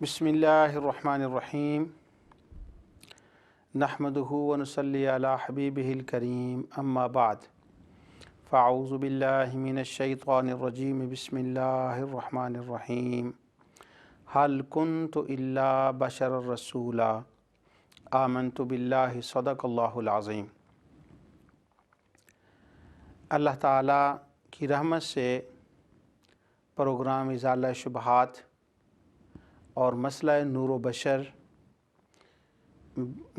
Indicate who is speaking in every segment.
Speaker 1: بسم اللہ الرحمن الرحیم نحمدہ ونصلی علی حبیبہ الکریم اما بعد فاعوذ باللہ من الشیطان الرجیم بسم اللہ الرحمن الرحیم هل كنت الا بشر رسولا آمنت باللہ صدق اللہ العظیم۔ اللہ تعالیٰ کی رحمت سے پروگرام ازالہ شبہات اور مسئلہ نور و بشر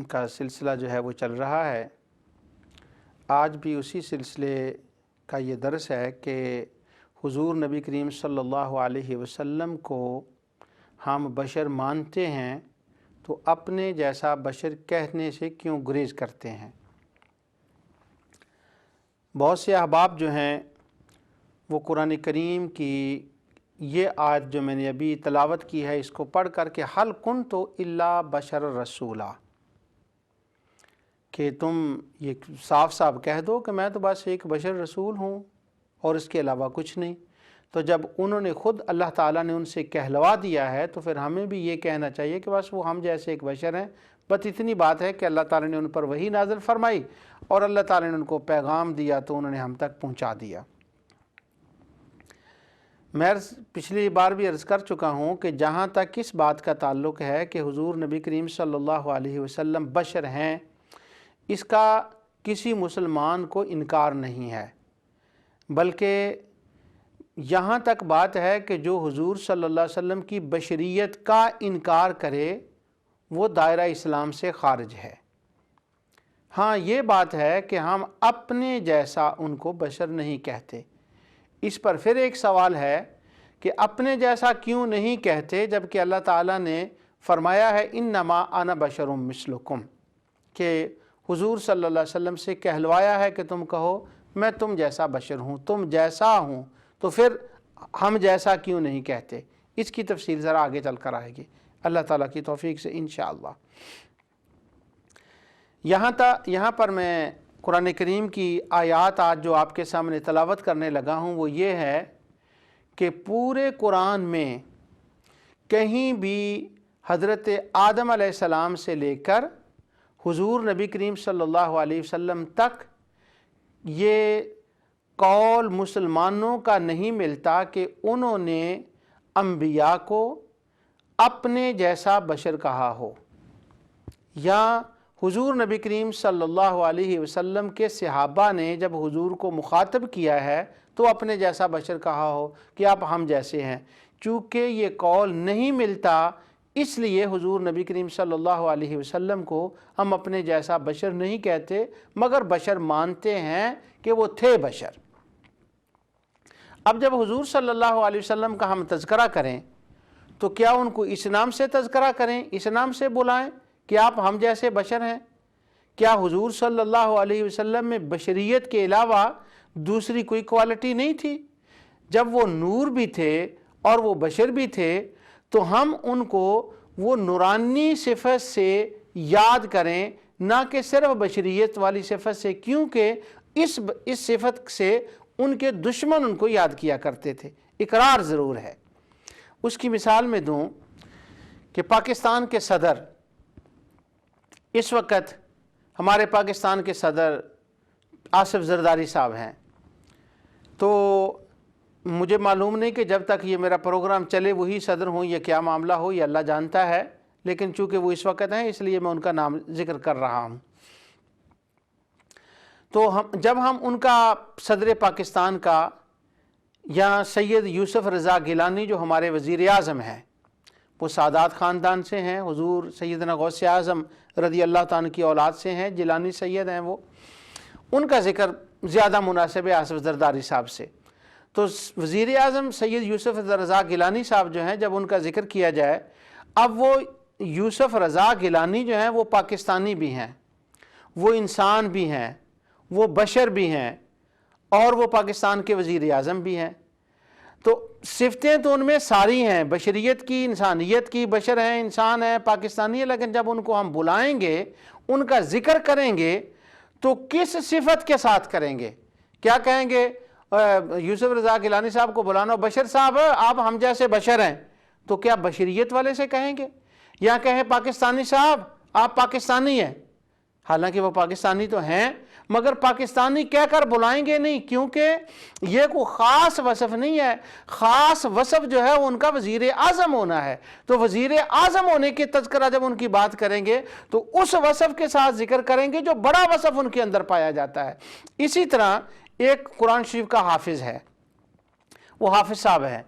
Speaker 1: کا سلسلہ جو ہے وہ چل رہا ہے۔ آج بھی اسی سلسلے کا یہ درس ہے کہ حضور نبی کریم صلی اللہ علیہ وسلم کو ہم بشر مانتے ہیں تو اپنے جیسا بشر کہنے سے کیوں گریز کرتے ہیں؟ بہت سے احباب جو ہیں وہ قرآن کریم کی یہ آیت جو میں نے ابھی تلاوت کی ہے اس کو پڑھ کر کے حل کنت الا بشر رسولا، کہ تم یہ صاف صاف کہہ دو کہ میں تو بس ایک بشر رسول ہوں اور اس کے علاوہ کچھ نہیں۔ تو جب انہوں نے خود اللہ تعالیٰ نے ان سے کہلوا دیا ہے تو پھر ہمیں بھی یہ کہنا چاہیے کہ بس وہ ہم جیسے ایک بشر ہیں۔ بس اتنی بات ہے کہ اللہ تعالیٰ نے ان پر وحی نازل فرمائی اور اللہ تعالیٰ نے ان کو پیغام دیا تو انہوں نے ہم تک پہنچا دیا۔ میں پچھلی بار بھی عرض کر چکا ہوں کہ جہاں تک اس بات کا تعلق ہے کہ حضور نبی کریم صلی اللہ علیہ وسلم بشر ہیں، اس کا کسی مسلمان کو انکار نہیں ہے، بلکہ یہاں تک بات ہے کہ جو حضور صلی اللہ علیہ وسلم کی بشریت کا انکار کرے وہ دائرہ اسلام سے خارج ہے۔ ہاں یہ بات ہے کہ ہم اپنے جیسا ان کو بشر نہیں کہتے۔ اس پر پھر ایک سوال ہے کہ اپنے جیسا کیوں نہیں کہتے جبکہ اللہ تعالیٰ نے فرمایا ہے انما انا بشر مثلکم، کہ حضور صلی اللہ علیہ وسلم سے کہلوایا ہے کہ تم کہو میں تم جیسا بشر ہوں، تم جیسا ہوں، تو پھر ہم جیسا کیوں نہیں کہتے؟ اس کی تفصیل ذرا آگے چل کر آئے گی اللہ تعالیٰ کی توفیق سے انشاءاللہ۔ یہاں پر میں قرآن کریم کی آیات آج جو آپ کے سامنے تلاوت کرنے لگا ہوں وہ یہ ہے کہ پورے قرآن میں کہیں بھی حضرت آدم علیہ السلام سے لے کر حضور نبی کریم صلی اللہ علیہ وسلم تک یہ قول مسلمانوں کا نہیں ملتا کہ انہوں نے انبیاء کو اپنے جیسا بشر کہا ہو، یا حضور نبی کریم صلی اللہ علیہ وسلم کے صحابہ نے جب حضور کو مخاطب کیا ہے تو اپنے جیسا بشر کہا ہو کہ آپ ہم جیسے ہیں۔ چونکہ یہ قول نہیں ملتا اس لیے حضور نبی کریم صلی اللہ علیہ وسلم کو ہم اپنے جیسا بشر نہیں کہتے مگر بشر مانتے ہیں کہ وہ تھے بشر۔ اب جب حضور صلی اللہ علیہ وسلم کا ہم تذکرہ کریں تو کیا ان کو اس نام سے تذکرہ کریں، اس نام سے بلائیں کہ آپ ہم جیسے بشر ہیں؟ کیا حضور صلی اللہ علیہ وسلم میں بشریت کے علاوہ دوسری کوئی کوالٹی نہیں تھی؟ جب وہ نور بھی تھے اور وہ بشر بھی تھے تو ہم ان کو وہ نورانی صفت سے یاد کریں، نہ کہ صرف بشریت والی صفت سے، کیونکہ اس صفت سے ان کے دشمن ان کو یاد کیا کرتے تھے۔ اقرار ضرور ہے۔ اس کی مثال میں دوں کہ پاکستان کے صدر اس وقت ہمارے پاکستان کے صدر آصف زرداری صاحب ہیں، تو مجھے معلوم نہیں کہ جب تک یہ میرا پروگرام چلے وہی صدر ہوں یا کیا معاملہ ہو، یہ اللہ جانتا ہے، لیکن چونکہ وہ اس وقت ہیں اس لیے میں ان کا نام ذکر کر رہا ہوں۔ تو جب ہم ان کا صدر پاکستان کا یا سید یوسف رضا گیلانی جو ہمارے وزیر اعظم ہیں، وہ سادات خاندان سے ہیں، حضور سیدنا غوث اعظم رضی اللہ تعالیٰ کی اولاد سے ہیں، جیلانی سید ہیں وہ، ان کا ذکر زیادہ مناسب ہے آصف زرداری صاحب سے۔ تو وزیر اعظم سید یوسف رضا گیلانی صاحب جو ہیں جب ان کا ذکر کیا جائے، اب وہ یوسف رضا گیلانی جو ہیں وہ پاکستانی بھی ہیں، وہ انسان بھی ہیں، وہ بشر بھی ہیں اور وہ پاکستان کے وزیر اعظم بھی ہیں۔ تو صفتیں تو ان میں ساری ہیں، بشریت کی، انسانیت کی، بشر ہیں، انسان ہیں، پاکستانی ہیں، لیکن جب ان کو ہم بلائیں گے، ان کا ذکر کریں گے تو کس صفت کے ساتھ کریں گے؟ کیا کہیں گے یوسف رضا گیلانی صاحب کو بلانا، بشر صاحب آپ ہم جیسے بشر ہیں، تو کیا بشریت والے سے کہیں گے؟ یا کہیں پاکستانی صاحب آپ پاکستانی ہیں، حالانکہ وہ پاکستانی تو ہیں مگر پاکستانی کہہ کر بلائیں گے نہیں، کیونکہ یہ کوئی خاص وصف نہیں ہے۔ خاص وصف جو ہے ان کا وزیر اعظم ہونا ہے، تو وزیر اعظم ہونے کے تذکرہ جب ان کی بات کریں گے تو اس وصف کے ساتھ ذکر کریں گے جو بڑا وصف ان کے اندر پایا جاتا ہے۔ اسی طرح ایک قرآن شریف کا حافظ ہے، وہ حافظ صاحب ہے،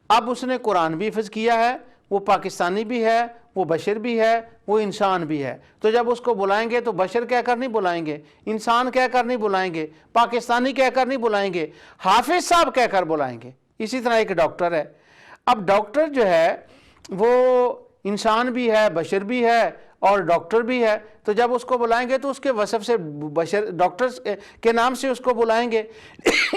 Speaker 1: اب اس نے قرآن بھی حفظ کیا ہے، وہ پاکستانی بھی ہے، وہ بشر بھی ہے، وہ انسان بھی ہے، تو جب اس کو بلائیں گے تو بشر کہہ کر نہیں بلائیں گے، انسان کہہ کر نہیں بلائیں گے، پاکستانی کہہ کر نہیں بلائیں گے، حافظ صاحب کہہ کر بلائیں گے۔ اسی طرح ایک ڈاکٹر ہے، اب ڈاکٹر جو ہے وہ انسان بھی ہے، بشر بھی ہے اور ڈاکٹر بھی ہے، تو جب اس کو بلائیں گے تو اس کے وصف سے بشر ڈاکٹر کے نام سے اس کو بلائیں گے۔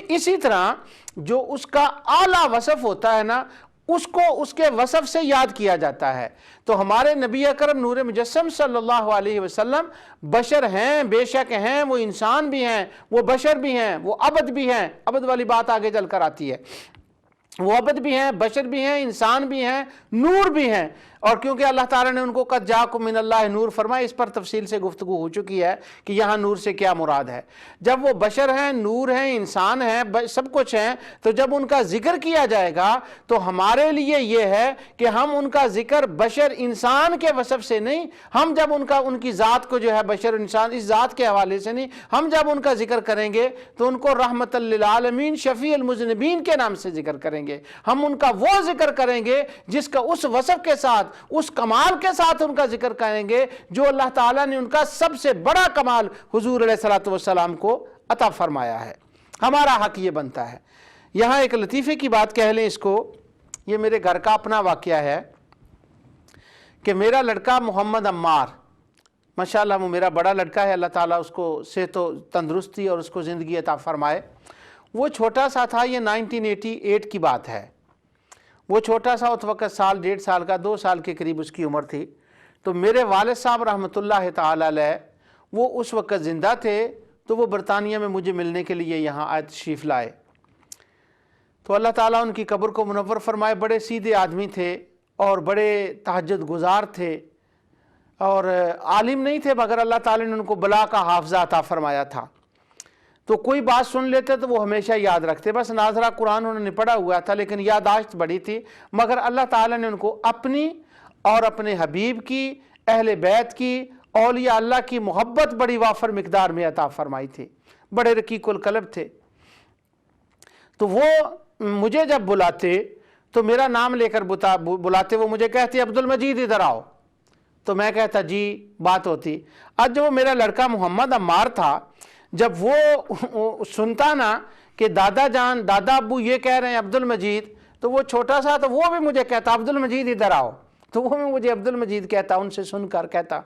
Speaker 1: اسی طرح جو اس کا اعلیٰ وصف ہوتا ہے نا، اس کو اس کے وصف سے یاد کیا جاتا ہے۔ تو ہمارے نبی اکرم نور مجسم صلی اللہ علیہ وسلم بشر ہیں، بے شک ہیں، وہ انسان بھی ہیں، وہ بشر بھی ہیں، وہ عبد بھی ہیں، عبد والی بات آگے چل کر آتی ہے، وہ عبد بھی ہیں، بشر بھی ہیں، انسان بھی ہیں، نور بھی ہیں۔ اور کیونکہ اللہ تعالیٰ نے ان کو قد جاءکم من اللہ نور فرمایا، اس پر تفصیل سے گفتگو ہو چکی ہے کہ یہاں نور سے کیا مراد ہے۔ جب وہ بشر ہیں، نور ہیں، انسان ہیں، سب کچھ ہیں، تو جب ان کا ذکر کیا جائے گا تو ہمارے لیے یہ ہے کہ ہم ان کا ذکر بشر انسان کے وصف سے نہیں، ہم جب ان کی ذات کو جو ہے بشر انسان اس ذات کے حوالے سے نہیں، ہم جب ان کا ذکر کریں گے تو ان کو رحمت للعالمین شفیع المذنبین کے نام سے ذکر کریں گے۔ ہم ان کا وہ ذکر کریں گے جس کا اس وصف کے ساتھ، اس کمال کے ساتھ ان کا ذکر کریں گے جو اللہ تعالیٰ نے ان کا سب سے بڑا کمال حضور علیہ الصلوۃ والسلام کو عطا فرمایا ہے۔ ہمارا حق یہ بنتا ہے۔ یہاں ایک لطیفے کی بات کہہ لیں اس کو، یہ میرے گھر کا اپنا واقعہ ہے کہ میرا لڑکا محمد عمار، ماشاءاللہ وہ میرا بڑا لڑکا ہے، اللہ تعالیٰ اس کو صحت و تندرستی اور اس کو زندگی عطا فرمائے۔ وہ چھوٹا سا تھا، یہ 1988 کی بات ہے، وہ چھوٹا سا اس وقت سال 1.5 سال کا، 2 سال کے قریب اس کی عمر تھی۔ تو میرے والد صاحب رحمۃ اللہ تعالی علیہ وہ اس وقت زندہ تھے، تو وہ برطانیہ میں مجھے ملنے کے لیے یہاں آئے، تشریف لائے۔ تو اللہ تعالیٰ ان کی قبر کو منور فرمائے، بڑے سیدھے آدمی تھے اور بڑے تہجد گزار تھے اور عالم نہیں تھے، مگر اللہ تعالیٰ نے ان کو بلا کا حافظہ عطا فرمایا تھا۔ تو کوئی بات سن لیتے تو وہ ہمیشہ یاد رکھتے، بس ناظرہ قرآن انہوں نے پڑھا ہوا تھا لیکن یادداشت بڑی تھی، مگر اللہ تعالیٰ نے ان کو اپنی اور اپنے حبیب کی، اہل بیت کی، اولیاء اللہ کی محبت بڑی وافر مقدار میں عطا فرمائی تھی، بڑے رقیق القلب تھے۔ تو وہ مجھے جب بلاتے تو میرا نام لے کر بلاتے، وہ مجھے کہتے عبد المجید ادھر آؤ، تو میں کہتا جی، بات ہوتی۔ آج جو میرا لڑکا محمد عمار تھا، جب وہ سنتا نا کہ دادا جان، دادا ابو یہ کہہ رہے ہیں عبد المجید، تو وہ چھوٹا سا تو وہ بھی مجھے کہتا عبد المجید ادھر آؤ، تو وہ بھی مجھے عبد المجید کہتا، ان سے سن کر کہتا۔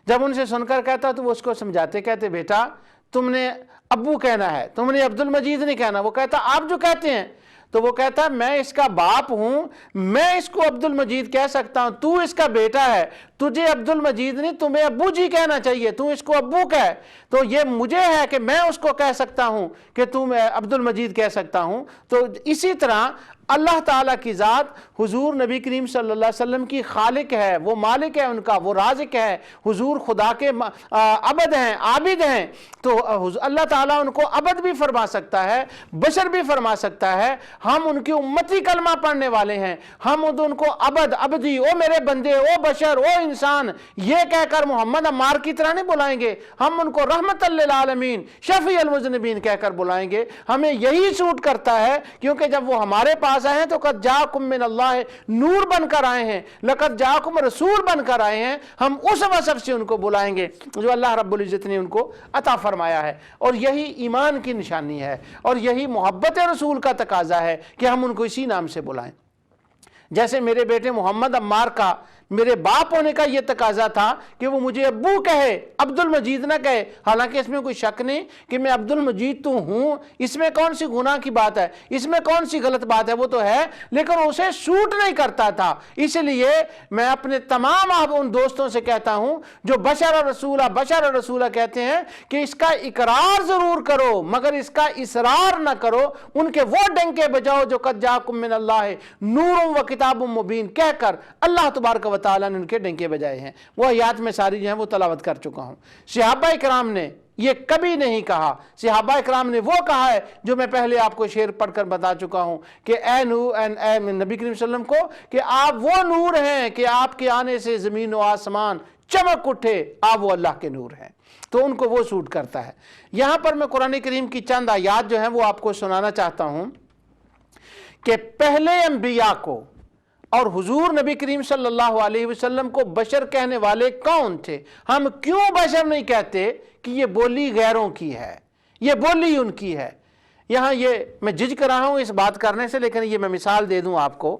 Speaker 1: جب ان سے سن کر کہتا تو وہ اس کو سمجھاتے، کہتے بیٹا تم نے ابو کہنا ہے، تم نے عبد المجید نہیں کہنا۔ وہ کہتا آپ جو کہتے ہیں، تو وہ کہتا میں اس کا باپ ہوں، میں اس کو عبد المجید کہہ سکتا ہوں، تو اس کا بیٹا ہے، تجھے عبد المجید نہیں، تمہیں ابو جی کہنا چاہیے، تو اس کو ابو کہے۔ تو یہ مجھے ہے کہ میں اس کو کہہ سکتا ہوں کہ تم عبد المجید کہہ سکتا ہوں۔ تو اسی طرح اللہ تعالیٰ کی ذات حضور نبی کریم صلی اللہ علیہ وسلم کی خالق ہے، وہ مالک ہے ان کا، وہ رازق ہے، حضور خدا کے عبد ہیں، عابد ہیں، تو اللہ تعالیٰ ان کو عبد بھی فرما سکتا ہے، بشر بھی فرما سکتا ہے۔ ہم ان کی امتی کلمہ پڑھنے والے ہیں، ہم ان کو عبد، عبدی، او میرے بندے، او بشر، او انسان یہ کہہ کر محمد عمار کی طرح نہیں بلائیں گے، ہم ان کو رحمت للعالمین شفیع المذنبین کہہ کر بلائیں گے۔ ہمیں یہی سوٹ کرتا ہے، کیونکہ جب وہ ہمارے پاس آئے ہیں تو قد جاءکم من اللہ نور بن کر آئے ہیں، لقد جاءکم رسول بن کر آئے ہیں، ہم اس وصف سے ان کو بلائیں گے جو اللہ رب العزت نے ان کو عطا فرمایا ہے۔ اور یہی ایمان کی نشانی ہے، اور یہی محبت رسول کا تقاضا ہے کہ ہم ان کو اسی نام سے بلائیں۔ جیسے میرے بیٹے محمد عمار کا میرے باپ ہونے کا یہ تقاضا تھا کہ وہ مجھے ابو کہے، عبد المجید نہ کہے، حالانکہ اس میں کوئی شک نہیں کہ میں عبد المجید تو ہوں، اس میں کون سی گناہ کی بات ہے، اس میں کون سی غلط بات ہے، وہ تو ہے، لیکن اسے سوٹ نہیں کرتا تھا۔ اس لیے میں اپنے تمام ان دوستوں سے کہتا ہوں جو بشر رسولہ کہتے ہیں کہ اس کا اقرار ضرور کرو مگر اس کا اصرار نہ کرو، ان کے وہ ڈنکے بجاؤ جو قد جاءکم من اللہ نور و کتاب مبین کہہ کر اللہ تبارک و تعالیٰ نے ان کے ڈنکے بجائے ہیں۔ وہ آیات میں ساری جو ہیں وہ تلاوت کر چکا ہوں۔ صحابہ کرام نے یہ کبھی نہیں کہا، صحابہ کرام نے وہ کہا ہے جو میں پہلے آپ کو شعر پڑھ کر بتا چکا ہوں کہ اے نبی کریم صلی اللہ علیہ وسلم کو کہ آپ وہ نور ہیں کہ آپ کے آنے سے زمین و آسمان چمک اٹھے، آپ وہ اللہ کے نور ہیں، تو ان کو وہ سوٹ کرتا ہے۔ یہاں پر میں قرآن کریم کی چند آیات جو ہیں وہ آپ کو سنانا چاہتا ہوں کہ پہلے انبیاء کو اور حضور نبی کریم صلی اللہ علیہ وسلم کو بشر کہنے والے کون تھے؟ ہم کیوں بشر نہیں کہتے کہ یہ بولی غیروں کی ہے، یہ بولی ان کی ہے؟ یہاں یہ میں جھجک رہا ہوں اس بات کرنے سے، لیکن یہ میں مثال دے دوں آپ کو،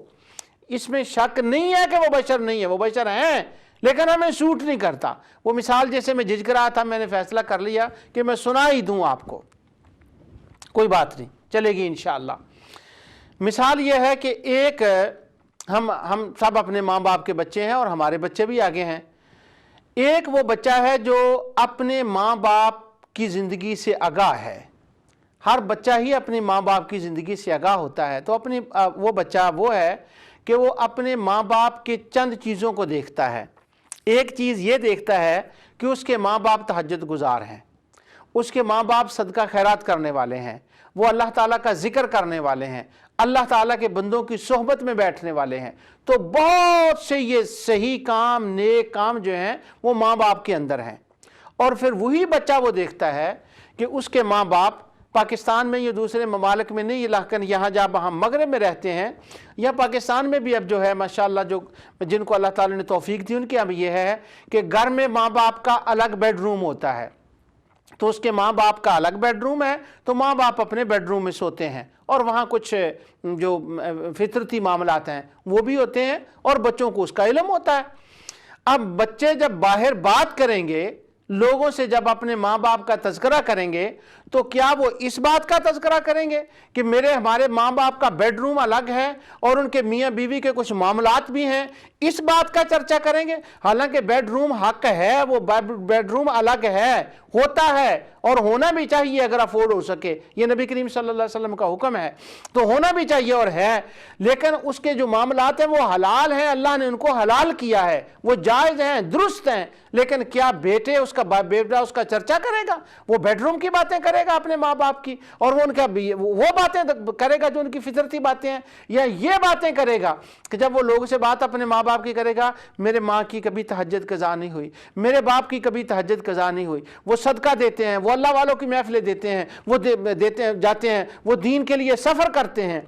Speaker 1: اس میں شک نہیں ہے کہ وہ بشر نہیں ہے، وہ بشر ہیں لیکن ہمیں سوٹ نہیں کرتا۔ وہ مثال جیسے میں جھجک رہا تھا، میں نے فیصلہ کر لیا کہ میں سنا ہی دوں آپ کو، کوئی بات نہیں، چلے گی انشاءاللہ۔ مثال یہ ہے کہ ایک ہم سب اپنے ماں باپ کے بچے ہیں اور ہمارے بچے بھی آگے ہیں۔ ایک وہ بچہ ہے جو اپنے ماں باپ کی زندگی سے آگاہ ہے، ہر بچہ ہی اپنی ماں باپ کی زندگی سے آگاہ ہوتا ہے، تو وہ بچہ وہ ہے کہ وہ اپنے ماں باپ کے چند چیزوں کو دیکھتا ہے۔ ایک چیز یہ دیکھتا ہے کہ اس کے ماں باپ تہجد گزار ہیں، اس کے ماں باپ صدقہ خیرات کرنے والے ہیں، وہ اللہ تعالیٰ کا ذکر کرنے والے ہیں، اللہ تعالیٰ کے بندوں کی صحبت میں بیٹھنے والے ہیں، تو بہت سے یہ صحیح کام، نیک کام جو ہیں وہ ماں باپ کے اندر ہیں۔ اور پھر وہی بچہ وہ دیکھتا ہے کہ اس کے ماں باپ پاکستان میں، یہ دوسرے ممالک میں نہیں، لیکن یہاں جب ہم مغرب میں رہتے ہیں یا پاکستان میں بھی اب جو ہے ماشاءاللہ جن کو اللہ تعالیٰ نے توفیق دی ان کے اب یہ ہے کہ گھر میں ماں باپ کا الگ بیڈ روم ہوتا ہے، تو اس کے ماں باپ کا الگ بیڈ روم ہے، تو ماں باپ اپنے بیڈ روم میں سوتے ہیں، اور وہاں کچھ جو فطرتی معاملات ہیں وہ بھی ہوتے ہیں، اور بچوں کو اس کا علم ہوتا ہے۔ اب بچے جب باہر بات کریں گے، لوگوں سے جب اپنے ماں باپ کا تذکرہ کریں گے، تو کیا وہ اس بات کا تذکرہ کریں گے کہ ہمارے ماں باپ کا بیڈ روم الگ ہے اور ان کے میاں بیوی کے کچھ معاملات بھی ہیں، اس بات کا چرچا کریں گے؟ حالانکہ بیڈ روم حق ہے، وہ بیڈ روم الگ ہے، ہوتا ہے، اور ہونا بھی چاہیے اگر افورڈ ہو سکے، یہ نبی کریم صلی اللہ علیہ وسلم کا حکم ہے، تو ہونا بھی چاہیے اور ہے، لیکن اس کے جو معاملات ہیں وہ حلال ہیں، اللہ نے ان کو حلال کیا ہے، وہ جائز ہیں، درست ہیں، لیکن کیا بیٹا اس کا چرچا کرے گا؟ وہ بیڈ روم کی باتیں کرے گا اپنے ماں باپ کی، اور وہ باتیں کرے گا جو ان کی فطرتی باتیں ہیں، یا یہ باتیں کرے گا کہ جب وہ لوگوں سے بات اپنے ماں باپ کی کرے گا، میرے ماں کی کبھی تہجد قضا نہیں ہوئی، میرے باپ کی کبھی تہجد قضا نہیں ہوئی، وہ صدقہ دیتے ہیں، وہ اللہ والوں کی محفلیں دیتے ہیں، وہ جاتے ہیں، وہ دین کے لیے سفر کرتے ہیں،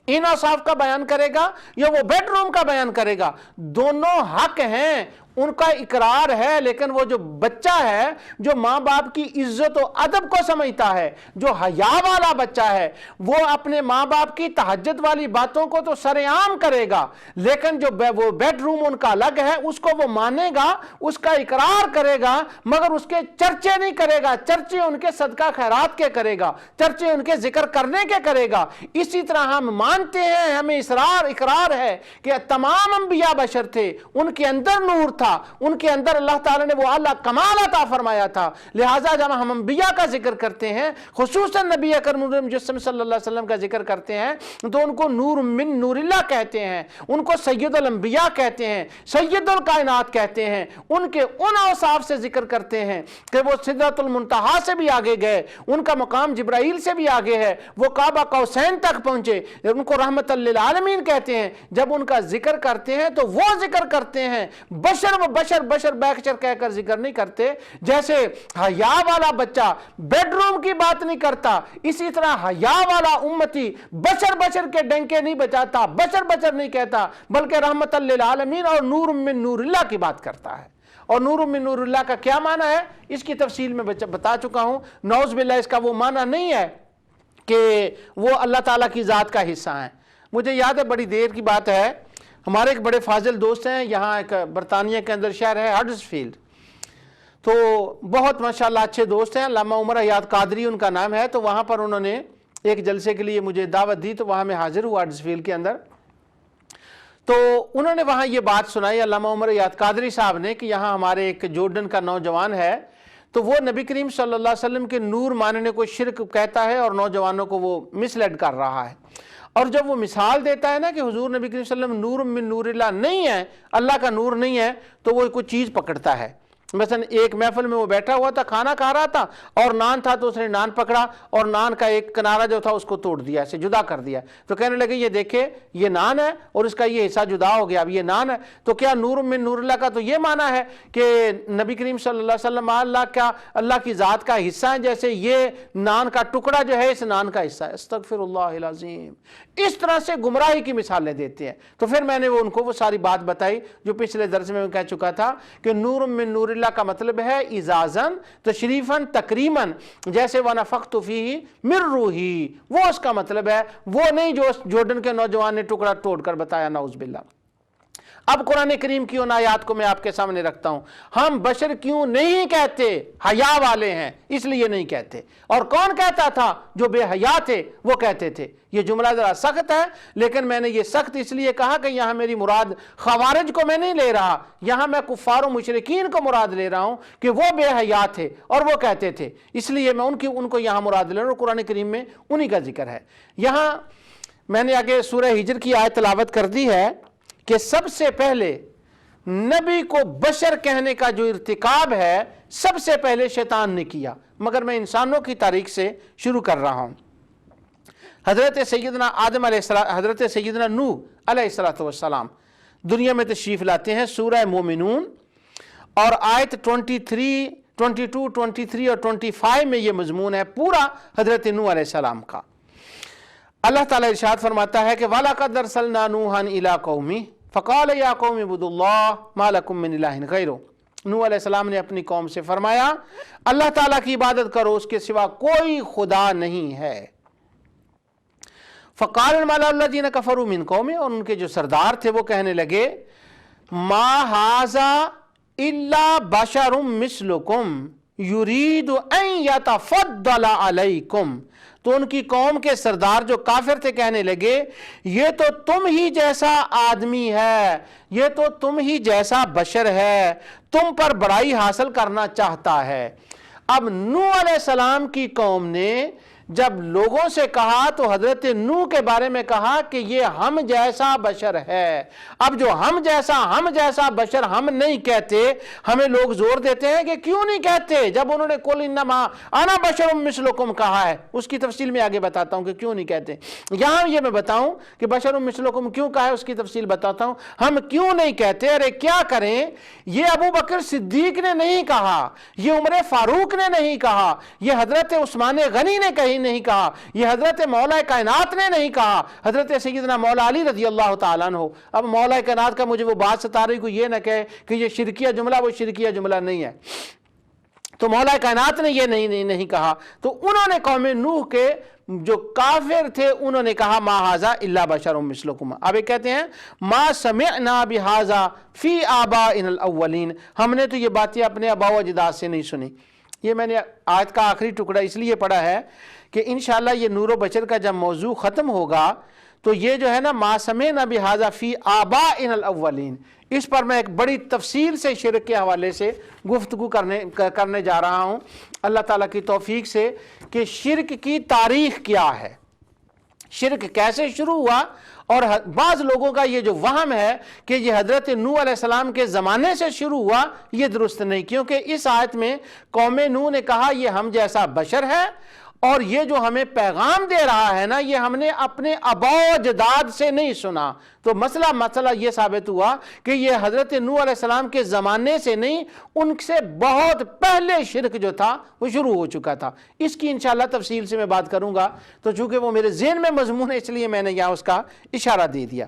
Speaker 1: ان اوصاف کا بیان کرے گا یا وہ بیڈ روم کا بیان کرے گا؟ دونوں حق ہیں، ان کا اقرار ہے، لیکن وہ جو بچہ ہے جو ماں باپ کی عزت و ادب کو سمجھتا ہے، جو حیا والا بچہ ہے، وہ اپنے ماں باپ کی تہجد والی باتوں کو تو سر عام کرے گا، لیکن جو وہ بیڈ روم ان کا الگ ہے اس کو وہ مانے گا، اس کا اقرار کرے گا، مگر اس کے چرچے نہیں کرے گا، چرچے ان کے صدقہ خیرات کے کرے گا، چرچے ان کے ذکر کرنے کے کرے گا۔ اسی طرح ہم مانتے ہیں، ہمیں اقرار ہے کہ تمام انبیاء بشر تھے، ان کے اندر نور تھا، ان کے اندر اللہ تعالیٰ نے وہ اعلیٰ کمال عطا فرمایا تھا، لہٰذا جب ہم انبیاء کا ذکر کرتے ہیں، خصوصاً نبی اکرم مجسم صلی اللہ علیہ وسلم کا ذکر کرتے ہیں، تو ان کو نور من نور اللہ کہتے ہیں، ان کو سید الانبیاء کہتے ہیں، سید الکائنات کہتے ہیں، ان کے ان اوصاف سے ذکر کرتے ہیں کہ وہ سدرۃ المنتہا سے بھی آگے گئے، ان کا مقام جبرائیل سے بھی آگے ہے، وہ کعبہ قوسین تک پہنچے، ان کو رحمت للعالمین کہتے ہیں۔ جب ان کا ذکر کرتے ہیں تو وہ ذکر کرتے ہیں، بشر بیکچر کہہ کر ذکر نہیں کرتے۔ جیسے حیا والا بچہ بیڈ روم کی بات نہیں کرتا، اسی طرح حیا والا امتی بشر کے ڈنکے نہیں بچاتا، بشر نہیں کہتا، بلکہ رحمت للعالمین اور نور من نور اللہ کی بات کرتا ہے۔ اور نور من نور اللہ کا کیا معنی ہے اس کی تفصیل میں بتا چکا ہوں۔ نعوذ باللہ اس کا وہ معنی نہیں ہے کہ وہ اللہ تعالیٰ کی ذات کا حصہ ہیں۔ مجھے یاد ہے، بڑی دیر کی بات ہے، ہمارے ایک بڑے فاضل دوست ہیں، یہاں ایک برطانیہ کے اندر شہر ہے ہڈرسفیلڈ، تو بہت ماشاءاللہ اچھے دوست ہیں، علامہ عمر حیات قادری ان کا نام ہے، تو وہاں پر انہوں نے ایک جلسے کے لیے مجھے دعوت دی، تو وہاں میں حاضر ہوا ہڈرسفیلڈ کے اندر۔ تو انہوں نے وہاں یہ بات سنائی علامہ عمر حیات قادری صاحب نے کہ یہاں ہمارے ایک جورڈن کا نوجوان ہے، تو وہ نبی کریم صلی اللہ علیہ وسلم کے نور ماننے کو شرک کہتا ہے اور نوجوانوں کو وہ مس لیڈ کر رہا ہے، اور جب وہ مثال دیتا ہے نا کہ حضور نبی کریم صلی اللہ علیہ وسلم نور من نور اللہ نہیں ہے، اللہ کا نور نہیں ہے، تو وہ کوئی چیز پکڑتا ہے۔ مثلا ایک محفل میں وہ بیٹھا ہوا تھا، کھانا کھا رہا تھا اور نان تھا، تو اس نے نان پکڑا اور نان کا ایک کنارہ جو تھا اس کو توڑ دیا، اسے جدا کر دیا، تو کہنے لگے یہ دیکھے یہ نان ہے اور اس کا یہ حصہ جدا ہو گیا، اب یہ نان ہے، تو کیا نور من نور اللہ کا تو یہ معنی ہے کہ نبی کریم صلی اللہ علیہ وسلم اللہ کی ذات کا حصہ ہے، جیسے یہ نان کا ٹکڑا جو ہے اس نان کا حصہ ہے؟ استغفر اللہ العظیم۔ اس طرح سے گمراہی کی مثالیں دیتے ہیں۔ تو پھر میں نے ان کو وہ ساری بات بتائی جو پچھلے درس میں کہہ چکا تھا کہ نور من نور اللہ کا مطلب ہے اعزازاً تشریفاً تکریماً، جیسے وَنَفَخْتُ فِيهِ مِن رُوحِي، وہ اس کا مطلب ہے، وہ نہیں جو جورڈن کے نوجوان نے ٹکڑا توڑ کر بتایا، نعوذ باللہ۔ اب قرآن کریم کی ان آیات کو میں آپ کے سامنے رکھتا ہوں۔ ہم بشر کیوں نہیں کہتے؟ حیا والے ہیں اس لیے نہیں کہتے۔ اور کون کہتا تھا؟ جو بے حیا تھے وہ کہتے تھے۔ یہ جملہ ذرا سخت ہے، لیکن میں نے یہ سخت اس لیے کہا کہ یہاں میری مراد خوارج کو میں نہیں لے رہا، یہاں میں کفار و مشرکین کو مراد لے رہا ہوں کہ وہ بے حیا تھے اور وہ کہتے تھے، اس لیے میں ان کو یہاں مراد لے رہا ہوں۔ قرآن کریم میں انہی کا ذکر ہے۔ یہاں میں نے آگے سورہ ہجر کی آیت تلاوت کر دی ہے کہ سب سے پہلے نبی کو بشر کہنے کا جو ارتکاب ہے سب سے پہلے شیطان نے کیا، مگر میں انسانوں کی تاریخ سے شروع کر رہا ہوں۔ حضرت سیدنا آدم علیہ السلام، حضرت سیدنا نوح علیہ السلام دنیا میں تشریف لاتے ہیں۔ سورہ مومنون اور آیت 23، 22، 23 اور 25 میں یہ مضمون ہے پورا حضرت نوح علیہ السلام کا۔ اللہ تعالیٰ ارشاد فرماتا ہے کہ وَلَقَدْ أَرْسَلْنَا نُوحًا إِلَىٰ قَوْمِهِ فَقَالَ يَا قَوْمِ اعْبُدُوا اللَّهَ مَا لَكُم مِّنْ إِلَٰهٍ غَيْرُهُ۔ نوح علیہ السلام نے اپنی قوم سے فرمایا اللہ تعالیٰ کی عبادت کرو، اس کے سوا کوئی خدا نہیں ہے۔ فَقَالَ الْمَلَأُ الَّذِينَ كَفَرُوا مِنْ قَوْمِهِ، اور ان کے جو سردار تھے وہ کہنے لگے مَا هَٰذَا إِلَّا بَشَرٌ مِّثْلُكُمْ يُرِيدُ أَن يَتَفَضَّلَ عَلَيْكُمْ۔ تو ان کی قوم کے سردار جو کافر تھے کہنے لگے یہ تو تم ہی جیسا آدمی ہے، یہ تو تم ہی جیسا بشر ہے، تم پر بڑائی حاصل کرنا چاہتا ہے۔ اب نوح علیہ السلام کی قوم نے جب لوگوں سے کہا تو حضرت نوح کے بارے میں کہا کہ یہ ہم جیسا بشر ہے۔ اب جو ہم جیسا بشر ہم نہیں کہتے، ہمیں لوگ زور دیتے ہیں کہ کیوں نہیں کہتے، جب انہوں نے قل انما انا بشر مثلکم کہا ہے۔ اس کی تفصیل میں آگے بتاتا ہوں کہ کیوں نہیں کہتے۔ یہاں یہ میں بتاؤں کہ بشر مثلکم کیوں کہا ہے، اس کی تفصیل بتاتا ہوں۔ ہم کیوں نہیں کہتے؟ ارے کیا کریں، یہ ابو بکر صدیق نے نہیں کہا، یہ عمر فاروق نے نہیں کہا، یہ حضرت عثمان غنی نے کہیں نہیں کہا، یہ حضرت مولا کائنات نے نہیں کہا، حضرت سیدنا مولا علی رضی اللہ تعالیٰ عنہ۔ اب مولا کائنات کا مجھے وہ بات ستا رہی، کوئی یہ نہ کہے کہ یہ شرکیہ جملہ، وہ شرکیہ جملہ نہیں ہے۔ تو مولا کائنات نے یہ نہیں کہا، تو انہوں نے قوم نوح کے جو کافر تھے انہوں نے کہا ما ھذا الا بشر مثلکم۔ اب یہ کہتے ہیں ما سمعنا بھذا فی آبائنا الاولین، ہم نے تو یہ باتیں اپنے آباء و اجداد سے نہیں سنی۔ یہ میں نے آیت کا آخری ٹکڑا اس لیے پڑھا ہے کہ انشاءاللہ یہ نور و بشر کا جب موضوع ختم ہوگا تو یہ جو ہے نا ما سمعنا بھذا فی آبائنا الاولین، اس پر میں ایک بڑی تفصیل سے شرک کے حوالے سے گفتگو کرنے جا رہا ہوں اللہ تعالیٰ کی توفیق سے کہ شرک کی تاریخ کیا ہے، شرک کیسے شروع ہوا۔ اور بعض لوگوں کا یہ جو وہم ہے کہ یہ حضرت نوح علیہ السلام کے زمانے سے شروع ہوا، یہ درست نہیں، کیونکہ اس آیت میں قوم نوح نے کہا یہ ہم جیسا بشر ہے، اور یہ جو ہمیں پیغام دے رہا ہے نا یہ ہم نے اپنے آباء و اجداد سے نہیں سنا۔ تو مسئلہ یہ ثابت ہوا کہ یہ حضرت نوح علیہ السلام کے زمانے سے نہیں، ان سے بہت پہلے شرک جو تھا وہ شروع ہو چکا تھا۔ اس کی انشاءاللہ تفصیل سے میں بات کروں گا، تو چونکہ وہ میرے ذہن میں مضمون ہے اس لیے میں نے یہاں اس کا اشارہ دے دیا۔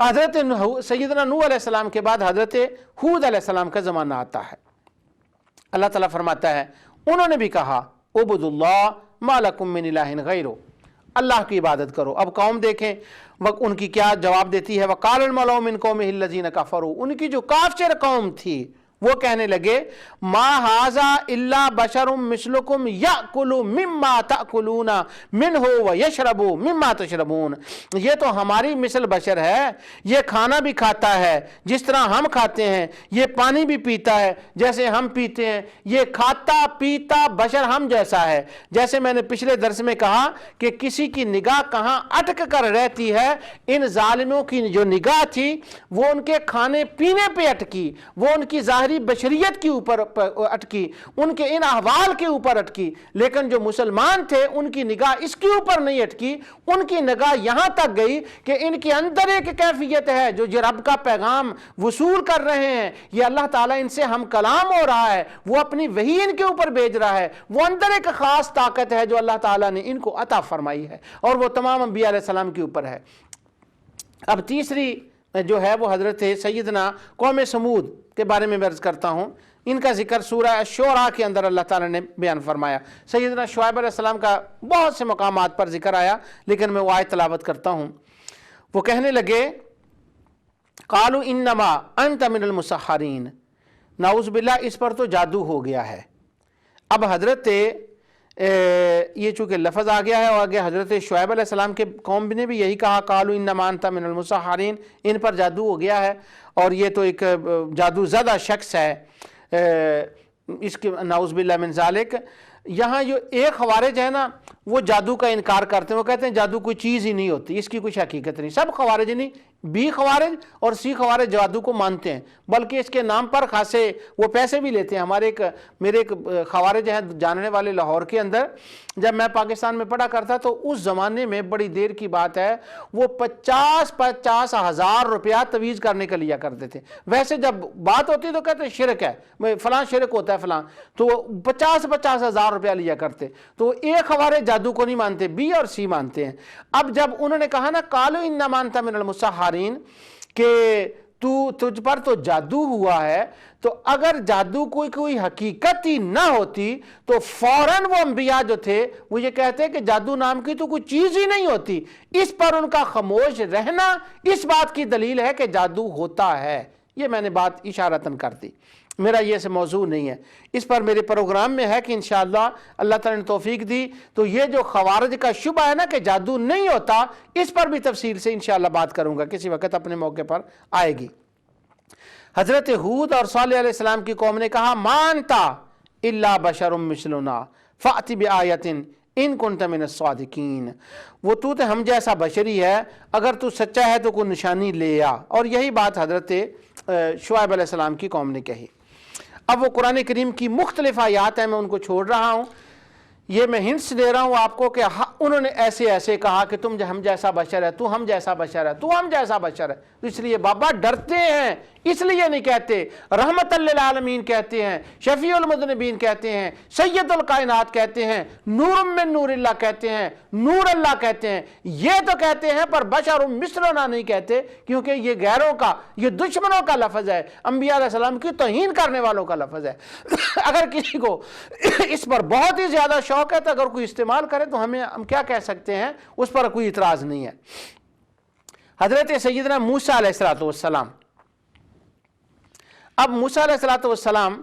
Speaker 1: حضرت سیدنا نوح علیہ السلام کے بعد حضرت ہود علیہ السلام کا زمانہ آتا ہے۔ اللہ تعالیٰ فرماتا ہے انہوں نے بھی کہا اعبدوا اللہ ما لکم من الہ غیرہ، اللہ کی عبادت کرو۔ اب قوم دیکھیں ان کی کیا جواب دیتی ہے، وقال الملأ من قومه الذين كفروا، ان کی جو کافر قوم تھی وہ کہنے لگے ما ھذا الا بشر مثلکم یاکل مما تاکلون منہ ویشرب مما تشربون، یہ تو ہماری مثل بشر ہے، یہ کھانا بھی کھاتا ہے جس طرح ہم کھاتے ہیں، یہ پانی بھی پیتا ہے جیسے ہم پیتے ہیں، یہ کھاتا پیتا بشر ہم جیسا ہے۔ جیسے میں نے پچھلے درس میں کہا کہ کسی کی نگاہ کہاں اٹک کر رہتی ہے، ان ظالموں کی جو نگاہ تھی وہ ان کے کھانے پینے پہ اٹکی، وہ ان کی ظاہری بشریت کے اوپر اٹکی، ان کے ان احوال کے اوپر اٹکی، لیکن جو مسلمان تھے ان کی نگاہ اس کے اوپر نہیں اٹکی، ان کی نگاہ یہاں تک گئی کہ ان کے اندر ایک کیفیت ہے جو رب کا پیغام وصول کر رہے ہیں، یہ اللہ تعالیٰ ان سے ہم کلام ہو رہا ہے، وہ اپنی وحی ان کے اوپر بھیج رہا ہے، وہ اندر ایک خاص طاقت ہے جو اللہ تعالیٰ نے ان کو عطا فرمائی ہے، اور وہ تمام انبیاء علیہ السلام کے اوپر ہے۔ اب تیسری جو ہے وہ حضرت سیدنا قوم سمود کے بارے میں عرض کرتا ہوں، ان کا ذکر سورہ الشعراء کے اندر اللہ تعالیٰ نے بیان فرمایا۔ سیدنا شعیب علیہ السلام کا بہت سے مقامات پر ذکر آیا، لیکن میں وہ آیت تلاوت کرتا ہوں۔ وہ کہنے لگے قالوا انما انت من المسحرین، نعوذ باللہ اس پر تو جادو ہو گیا ہے۔ اب حضرت یہ چونکہ لفظ آ گیا ہے اور آگے حضرت شعیب علیہ السلام کے قوم نے بھی یہی کہا قالوا انما انت من المسحرین، ان پر جادو ہو گیا ہے، اور یہ تو ایک جادو زدہ شخص ہے، اس کے نعوذ باللہ من ذالک۔ یہاں جو ایک خوارج ہے نا وہ جادو کا انکار کرتے ہیں، وہ کہتے ہیں جادو کوئی چیز ہی نہیں ہوتی، اس کی کوئی حقیقت نہیں۔ سب خوارج نہیں، بی خوارج اور سی خوارج جادو کو مانتے ہیں، بلکہ اس کے نام پر خاصے وہ پیسے بھی لیتے ہیں۔ میرے ایک خوارج ہیں جاننے والے لاہور کے اندر، جب میں پاکستان میں پڑھا کرتا تو اس زمانے میں بڑی دیر کی بات ہے وہ 50 ہزار روپیہ تویز کرنے کا لیا کرتے تھے۔ ویسے جب بات ہوتی تو کہتے ہیں شرک ہے، فلاں شرک ہوتا ہے فلاں، تو 50 ہزار روپیہ لیا کرتے۔ تو ایک خوارج جادو کو نہیں مانتے، بی اور سی مانتے ہیں۔ اب جب انہوں نے کہا نا قالوا انما انت من المسحرین کہ تجھ پر تو جادو ہوا ہے، تو اگر جادو کوئی حقیقت ہی نہ ہوتی تو فوراً وہ انبیاء جو تھے وہ یہ کہتے کہ جادو نام کی تو کوئی چیز ہی نہیں ہوتی۔ اس پر ان کا خاموش رہنا اس بات کی دلیل ہے کہ جادو ہوتا ہے۔ یہ میں نے بات اشارتاً کر دی، میرا یہ سے موضوع نہیں ہے، اس پر میرے پروگرام میں ہے کہ انشاءاللہ اللہ تعالیٰ نے توفیق دی تو یہ جو خوارج کا شبہ ہے نا کہ جادو نہیں ہوتا، اس پر بھی تفصیل سے انشاءاللہ بات کروں گا، کسی وقت اپنے موقع پر آئے گی۔ حضرت ہود اور صالح علیہ السلام کی قوم نے کہا ما انت الا بشر مثلنا فأت بآیۃ ان کنت من الصادقین، وہ تو ہم جیسا بشری ہے، اگر تو سچا ہے تو کوئی نشانی لے آ۔ اور یہی بات حضرت شعیب علیہ السلام کی قوم نے کہی۔ اب وہ قرآن کریم کی مختلف آیات ہیں، میں ان کو چھوڑ رہا ہوں، یہ میں ہنٹس دے رہا ہوں آپ کو کہ انہوں نے ایسے کہا کہ تم ہم جیسا بشر ہے، تو ہم جیسا بشر ہے، تو ہم جیسا بشر ہے، تو اس لیے بابا ڈرتے ہیں، اس لیے نہیں کہتے، رحمت للعالمین کہتے ہیں، شفیع المذنبین کہتے ہیں، سید الکائنات کہتے ہیں، نور من نور اللہ کہتے ہیں، نور اللہ کہتے ہیں، یہ تو کہتے ہیں پر بشر مثلنا نہیں کہتے، کیونکہ یہ غیروں کا، یہ دشمنوں کا لفظ ہے، انبیاء علیہ السلام کی توہین کرنے والوں کا لفظ ہے۔ اگر کسی کو اس پر بہت ہی زیادہ شوق ہے تو اگر کوئی استعمال کرے تو ہم کیا کہہ سکتے ہیں، اس پر کوئی اعتراض نہیں ہے۔ حضرت سیدنا موسیٰ علیہ السلام، اب موسیٰ علیہ السلام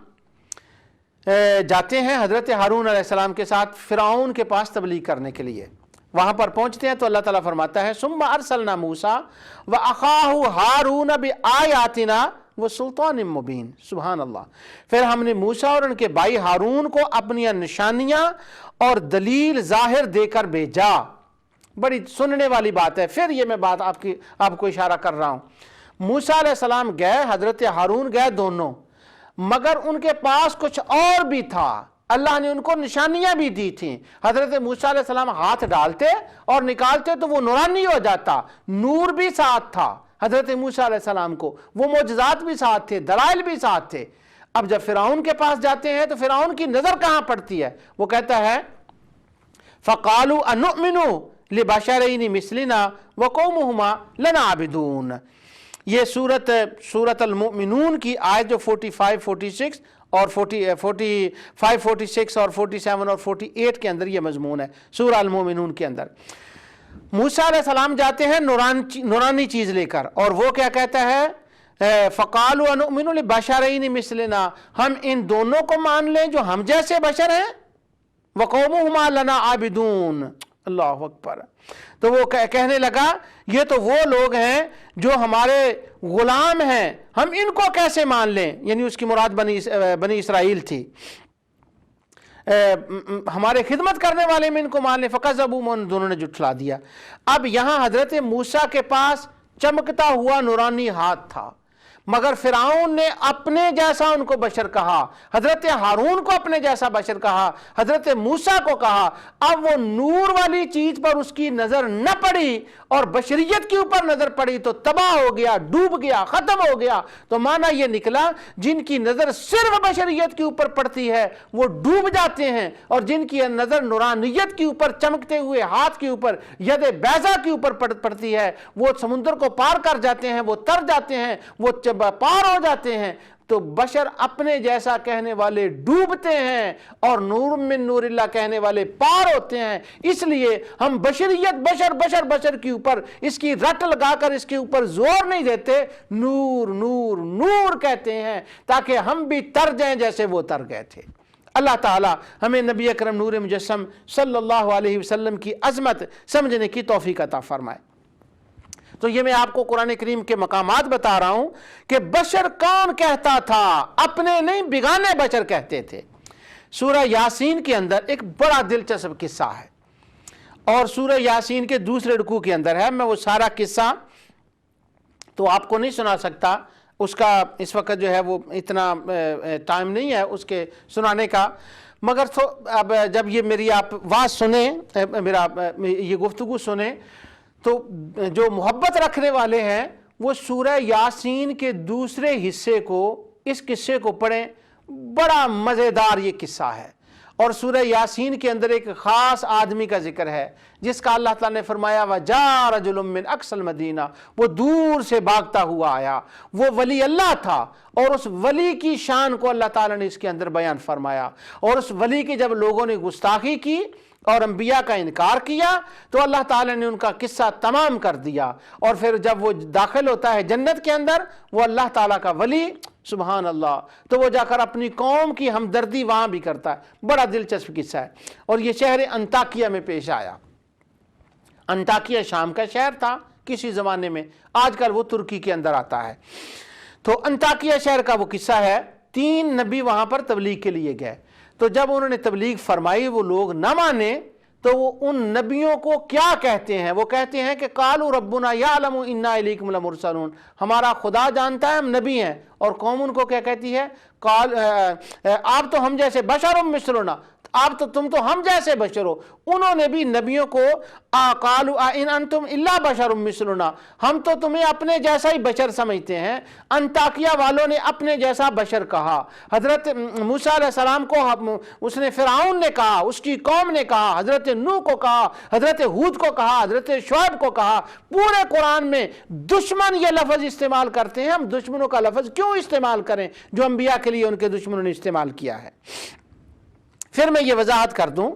Speaker 1: جاتے ہیں حضرت ہارون علیہ السلام کے ساتھ فرعون کے پاس تبلیغ کرنے کے لیے۔ وہاں پر پہنچتے ہیں تو اللہ تعالیٰ فرماتا ہے ثم ارسلنا موسیٰ واخاہ ہارون بآیاتنا وسلطان مبین، سبحان اللہ۔ پھر ہم نے موسیٰ اور ان کے بھائی ہارون کو اپنی نشانیاں اور دلیل ظاہر دے کر بھیجا۔ بڑی سننے والی بات ہے، پھر یہ میں بات آپ کو اشارہ کر رہا ہوں۔ موسیٰ علیہ السلام گئے، حضرت ہارون گئے، دونوں، مگر ان کے پاس کچھ اور بھی تھا، اللہ نے ان کو نشانیاں بھی دی تھیں۔ حضرت موسیٰ علیہ السلام ہاتھ ڈالتے اور نکالتے تو وہ نورانی ہو جاتا، نور بھی ساتھ تھا حضرت موسیٰ علیہ السلام کو، وہ معجزات بھی ساتھ تھے، دلائل بھی ساتھ تھے۔ اب جب فرعون کے پاس جاتے ہیں تو فرعون کی نظر کہاں پڑتی ہے؟ وہ کہتا ہے فَقَالُوا أَنُؤْمِنُوا لِبَشَرَيْنِ مِثْلِنَا وَقَوْمُهُمَا لَنَا عَابِدُونَ۔ یہ سورۃ المؤمنون کی آیت جو 45، 46 اور 45، 46 اور 47 اور 48 کے اندر یہ مضمون ہے، سورہ المؤمنون کے اندر۔ موسیٰ علیہ السلام جاتے ہیں نورانی چیز لے کر، اور وہ کیا کہتا ہے؟ فَقَالُوا أَنُؤْمِنُ لِبَشَرَيْنِ مِثْلِنَا، ہم ان دونوں کو مان لیں جو ہم جیسے بشر ہیں، وَقَوْمُهُمَا لَنَا عَابِدُونَ، اللہ اکبر۔ تو وہ کہنے لگا یہ تو وہ لوگ ہیں جو ہمارے غلام ہیں، ہم ان کو کیسے مان لیں؟ یعنی اس کی مراد بنی اسرائیل تھی، ہمارے خدمت کرنے والے میں ان کو مان لیں۔ فَكَذَّبُوهُ، دونوں نے جھٹلا دیا۔ اب یہاں حضرت موسیٰ کے پاس چمکتا ہوا نورانی ہاتھ تھا، مگر فرعون نے اپنے جیسا ان کو بشر کہا، حضرت ہارون کو اپنے جیسا بشر کہا، حضرت موسیٰ کو کہا۔ اب وہ نور والی چیز پر اس کی نظر نہ پڑی اور بشریت کے اوپر نظر پڑی تو تباہ ہو گیا، ڈوب گیا، ختم ہو گیا۔ تو معنی یہ نکلا جن کی نظر صرف بشریت کے اوپر پڑتی ہے وہ ڈوب جاتے ہیں، اور جن کی نظر نورانیت کے اوپر، چمکتے ہوئے ہاتھ کے اوپر، ید بیضا کے اوپر پڑتی ہے، وہ سمندر کو پار کر جاتے ہیں، وہ تر جاتے ہیں، وہ پار ہو جاتے ہیں۔ تو بشر اپنے جیسا کہنے والے ڈوبتے ہیں اور نور من نور اللہ کہنے والے پار ہوتے ہیں۔ اس لیے ہم بشریت، بشر کے اوپر اس کی رٹ لگا کر اس کے اوپر زور نہیں دیتے، نور نور نور کہتے ہیں تاکہ ہم بھی تر جائیں جیسے وہ تر گئے تھے۔ اللہ تعالی ہمیں نبی اکرم نور مجسم صلی اللہ علیہ وسلم کی عظمت سمجھنے کی توفیق عطا فرمائے۔ تو یہ میں آپ کو قرآن کریم کے مقامات بتا رہا ہوں کہ بشر کون کہتا تھا، اپنے نہیں بیگانے بشر کہتے تھے۔ سورہ یاسین کے اندر ایک بڑا دلچسپ قصہ ہے، اور سورہ یاسین کے دوسرے رکوع کے اندر ہے۔ میں وہ سارا قصہ تو آپ کو نہیں سنا سکتا، اس کا اس وقت جو ہے وہ اتنا ٹائم نہیں ہے اس کے سنانے کا، مگر اب جب یہ میری آپ واز سنیں، میرا یہ گفتگو سنیں، تو جو محبت رکھنے والے ہیں وہ سورہ یاسین کے دوسرے حصے کو، اس قصے کو پڑھیں، بڑا مزیدار یہ قصہ ہے۔ اور سورہ یاسین کے اندر ایک خاص آدمی کا ذکر ہے جس کا اللہ تعالیٰ نے فرمایا وَجَاءَ رَجُلٌ مِّنْ أَقْصَى الْمَدِينَةِ، وہ دور سے بھاگتا ہوا آیا، وہ ولی اللہ تھا، اور اس ولی کی شان کو اللہ تعالیٰ نے اس کے اندر بیان فرمایا۔ اور اس ولی کی جب لوگوں نے گستاخی کی اور انبیاء کا انکار کیا تو اللہ تعالیٰ نے ان کا قصہ تمام کر دیا، اور پھر جب وہ داخل ہوتا ہے جنت کے اندر، وہ اللہ تعالیٰ کا ولی، سبحان اللہ، تو وہ جا کر اپنی قوم کی ہمدردی وہاں بھی کرتا ہے۔ بڑا دلچسپ قصہ ہے، اور یہ شہر انطاکیہ میں پیش آیا۔ انطاکیہ شام کا شہر تھا کسی زمانے میں، آج کل وہ ترکی کے اندر آتا ہے۔ تو انطاکیہ شہر کا وہ قصہ ہے، 3 نبی وہاں پر تبلیغ کے لیے گئے، تو جب انہوں نے تبلیغ فرمائی وہ لوگ نہ مانے تو وہ ان نبیوں کو کیا کہتے ہیں؟ وہ کہتے ہیں کہ قالوا ربنا یعلم انا الیکم لمرسلون، ہمارا خدا جانتا ہے ہم نبی ہیں۔ اور قوم ان کو کیا کہتی ہے؟ آپ تو ہم جیسے بشر مثلنا، آپ تو تم تو ہم جیسے بشر ہو۔ انہوں نے بھی نبیوں کو قالوا ان انتم الا بشر مثلنا، ہم تو تمہیں اپنے جیسا ہی بشر سمجھتے ہیں۔ انطاکیہ والوں نے اپنے جیسا بشر کہا۔ حضرت موسیٰ علیہ السلام کو اس نے فرعون نے کہا، اس کی قوم نے کہا، حضرت نوح کو کہا، حضرت ہود کو کہا، حضرت شعیب کو کہا۔ پورے قرآن میں دشمن یہ لفظ استعمال کرتے ہیں، ہم دشمنوں کا لفظ کیوں استعمال کریں جو انبیاء کے لیے ان کے دشمنوں نے استعمال کیا ہے۔ پھر میں یہ وضاحت کر دوں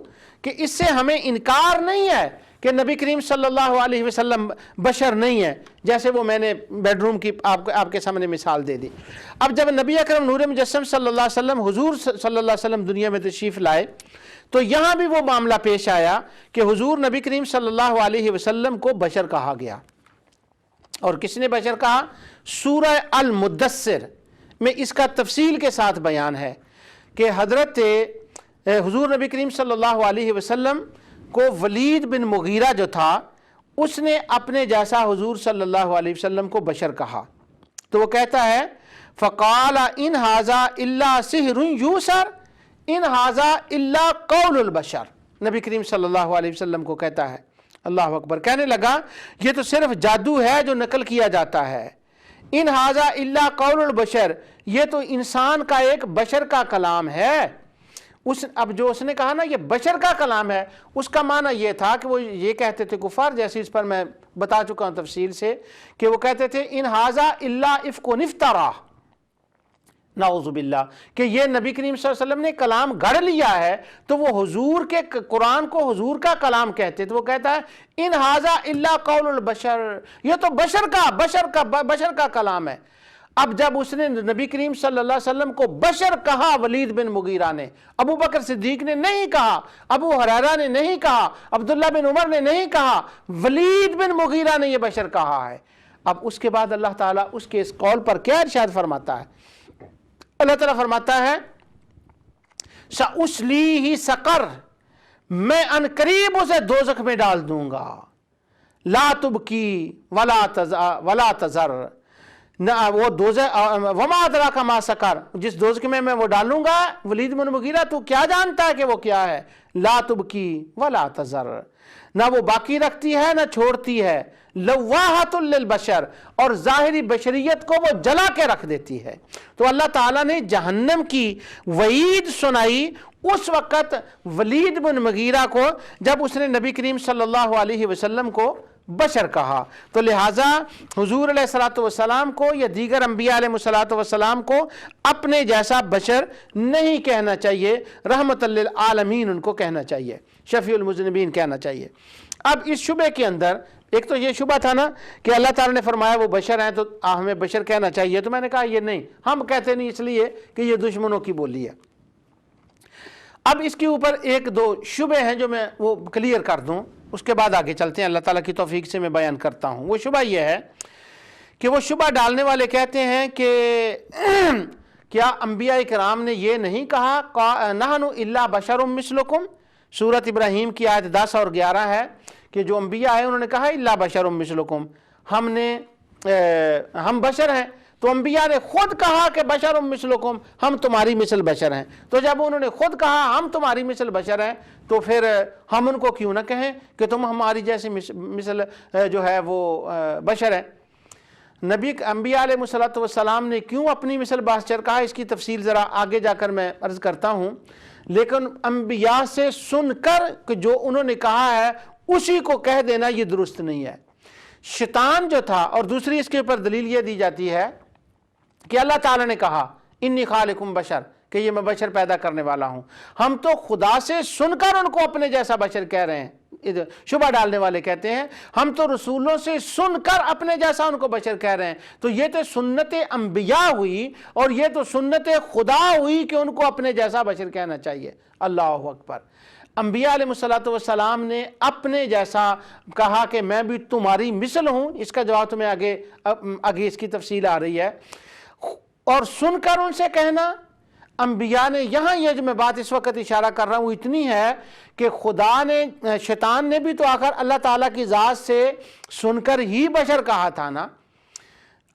Speaker 1: کہ اس سے ہمیں انکار نہیں ہے کہ نبی کریم صلی اللہ علیہ وسلم بشر نہیں ہے، جیسے وہ میں نے بیڈ روم کی آپ کے سامنے مثال دے دی۔ اب جب نبی اکرم نور مجسم صلی اللہ علیہ وسلم، حضور صلی اللہ علیہ وسلم دنیا میں تشریف لائے تو یہاں بھی وہ معاملہ پیش آیا کہ حضور نبی کریم صلی اللہ علیہ وسلم کو بشر کہا گیا۔ اور کس نے بشر کہا؟ سورہ المدثر میں اس کا تفصیل کے ساتھ بیان ہے کہ حضرت حضور نبی کریم صلی اللہ علیہ وسلم کو ولید بن مغیرہ جو تھا اس نے اپنے جیسا حضور صلی اللہ علیہ وسلم کو بشر کہا، تو وہ کہتا ہے فقال ان ھذا الا سحر یوسر ان ھذا الا قول البشر، نبی کریم صلی اللہ علیہ وسلم کو کہتا ہے، اللہ اکبر، کہنے لگا یہ تو صرف جادو ہے جو نقل کیا جاتا ہے، ان ھذا الا قول البشر، یہ تو انسان کا ایک بشر کا کلام ہے۔ اب جو اس نے کہا نا یہ بشر کا کلام ہے، اس کا معنی یہ تھا کہ وہ یہ کہتے تھے کفار، جیسے اس پر میں بتا چکا ہوں تفصیل سے، کہ وہ کہتے تھے ان ھذا الا افک افترا، نعوذ باللہ کہ یہ نبی کریم صلی اللہ علیہ وسلم نے کلام گھڑ لیا ہے تو وہ حضور کے قرآن کو حضور کا کلام کہتے، تو وہ کہتا ہے ان ھذا الا قول البشر، یہ تو بشر کا کلام ہے۔ اب جب اس نے نبی کریم صلی اللہ علیہ وسلم کو بشر کہا ولید بن مغیرہ نے، ابو بکر صدیق نے نہیں کہا، ابو ہریرہ نے نہیں کہا، عبداللہ بن عمر نے نہیں کہا، ولید بن مغیرہ نے یہ بشر کہا ہے۔ اب اس کے بعد اللہ تعالیٰ اس کے اس قول پر کیا ارشاد فرماتا ہے؟ اللہ تعالیٰ فرماتا ہے سَأُسْلِيهِ سَقَرْ، میں انقریب اسے دوزخ میں ڈال دوں گا، لا تبکی ولا تذر، وہ دوزخ وما ادراک ما سقر، جس دوزخ میں وہ ڈالوں گا ولید بن مغیرہ تو کیا جانتا ہے کہ وہ کیا ہے؟ لا تبکی ولا تذر، نہ وہ باقی رکھتی ہے نہ چھوڑتی ہے، لواحۃ للبشر، اور ظاہری بشریت کو وہ جلا کے رکھ دیتی ہے۔ تو اللہ تعالیٰ نے جہنم کی وعید سنائی اس وقت ولید بن مغیرہ کو جب اس نے نبی کریم صلی اللہ علیہ وسلم کو بشر کہا۔ تو لہٰذا حضور علیہ الصلوۃ والسلام کو یا دیگر انبیاء علیہ الصلوۃ والسلام کو اپنے جیسا بشر نہیں کہنا چاہیے، رحمت للعالمین ان کو کہنا چاہیے، شفیع المذنبین کہنا چاہیے۔ اب اس شبے کے اندر ایک تو یہ شبہ تھا نا کہ اللہ تعالیٰ نے فرمایا وہ بشر ہیں تو ہمیں بشر کہنا چاہیے، تو میں نے کہا یہ نہیں، ہم کہتے نہیں اس لیے کہ یہ دشمنوں کی بولی ہے۔ اب اس کے اوپر ایک دو شبے ہیں جو میں وہ کلیئر کر دوں، اس کے بعد آگے چلتے ہیں، اللہ تعالیٰ کی توفیق سے میں بیان کرتا ہوں۔ وہ شبہ یہ ہے کہ وہ شبہ ڈالنے والے کہتے ہیں کہ کیا انبیاء کرام نے یہ نہیں کہا نحن الا بشر مثلکم، سورۃ ابراہیم کی آیت 10 اور 11 ہے کہ جو انبیاء ہیں انہوں نے کہا الا بشر مثلکم، ہم بشر ہیں، تو انبیاء نے خود کہا کہ بشر مثلکم، ہم تمہاری مثل بشر ہیں۔ تو جب انہوں نے خود کہا ہم تمہاری مثل بشر ہیں تو پھر ہم ان کو کیوں نہ کہیں کہ تم ہماری جیسی مثل جو ہے وہ بشر ہیں۔ انبیاء علیہ الصلوۃ والسلام نے کیوں اپنی مثل بشر کہا، اس کی تفصیل ذرا آگے جا کر میں عرض کرتا ہوں، لیکن انبیاء سے سن کر کہ جو انہوں نے کہا ہے اسی کو کہہ دینا یہ درست نہیں ہے۔ شیطان جو تھا، اور دوسری اس کے اوپر دلیل یہ دی جاتی ہے کہ اللہ تعالیٰ نے کہا انی خالقم بشر، کہ یہ میں بشر پیدا کرنے والا ہوں، ہم تو خدا سے سن کر ان کو اپنے جیسا بشر کہہ رہے ہیں۔ شبہ ڈالنے والے کہتے ہیں ہم تو رسولوں سے سن کر اپنے جیسا ان کو بشر کہہ رہے ہیں، تو یہ تو سنت انبیاء ہوئی اور یہ تو سنت خدا ہوئی کہ ان کو اپنے جیسا بشر کہنا چاہیے۔ اللہ اکبر۔ انبیاء علیہ الصلوۃ والسلام نے اپنے جیسا کہا کہ میں بھی تمہاری مثل ہوں، اس کا جواب تمہیں آگے اس کی تفصیل آ رہی ہے۔ اور سن کر ان سے کہنا، انبیاء نے یہاں یہ جو میں بات اس وقت اشارہ کر رہا ہوں وہ اتنی ہے کہ خدا نے شیطان نے بھی تو آخر اللہ تعالیٰ کی ذات سے سن کر ہی بشر کہا تھا نا۔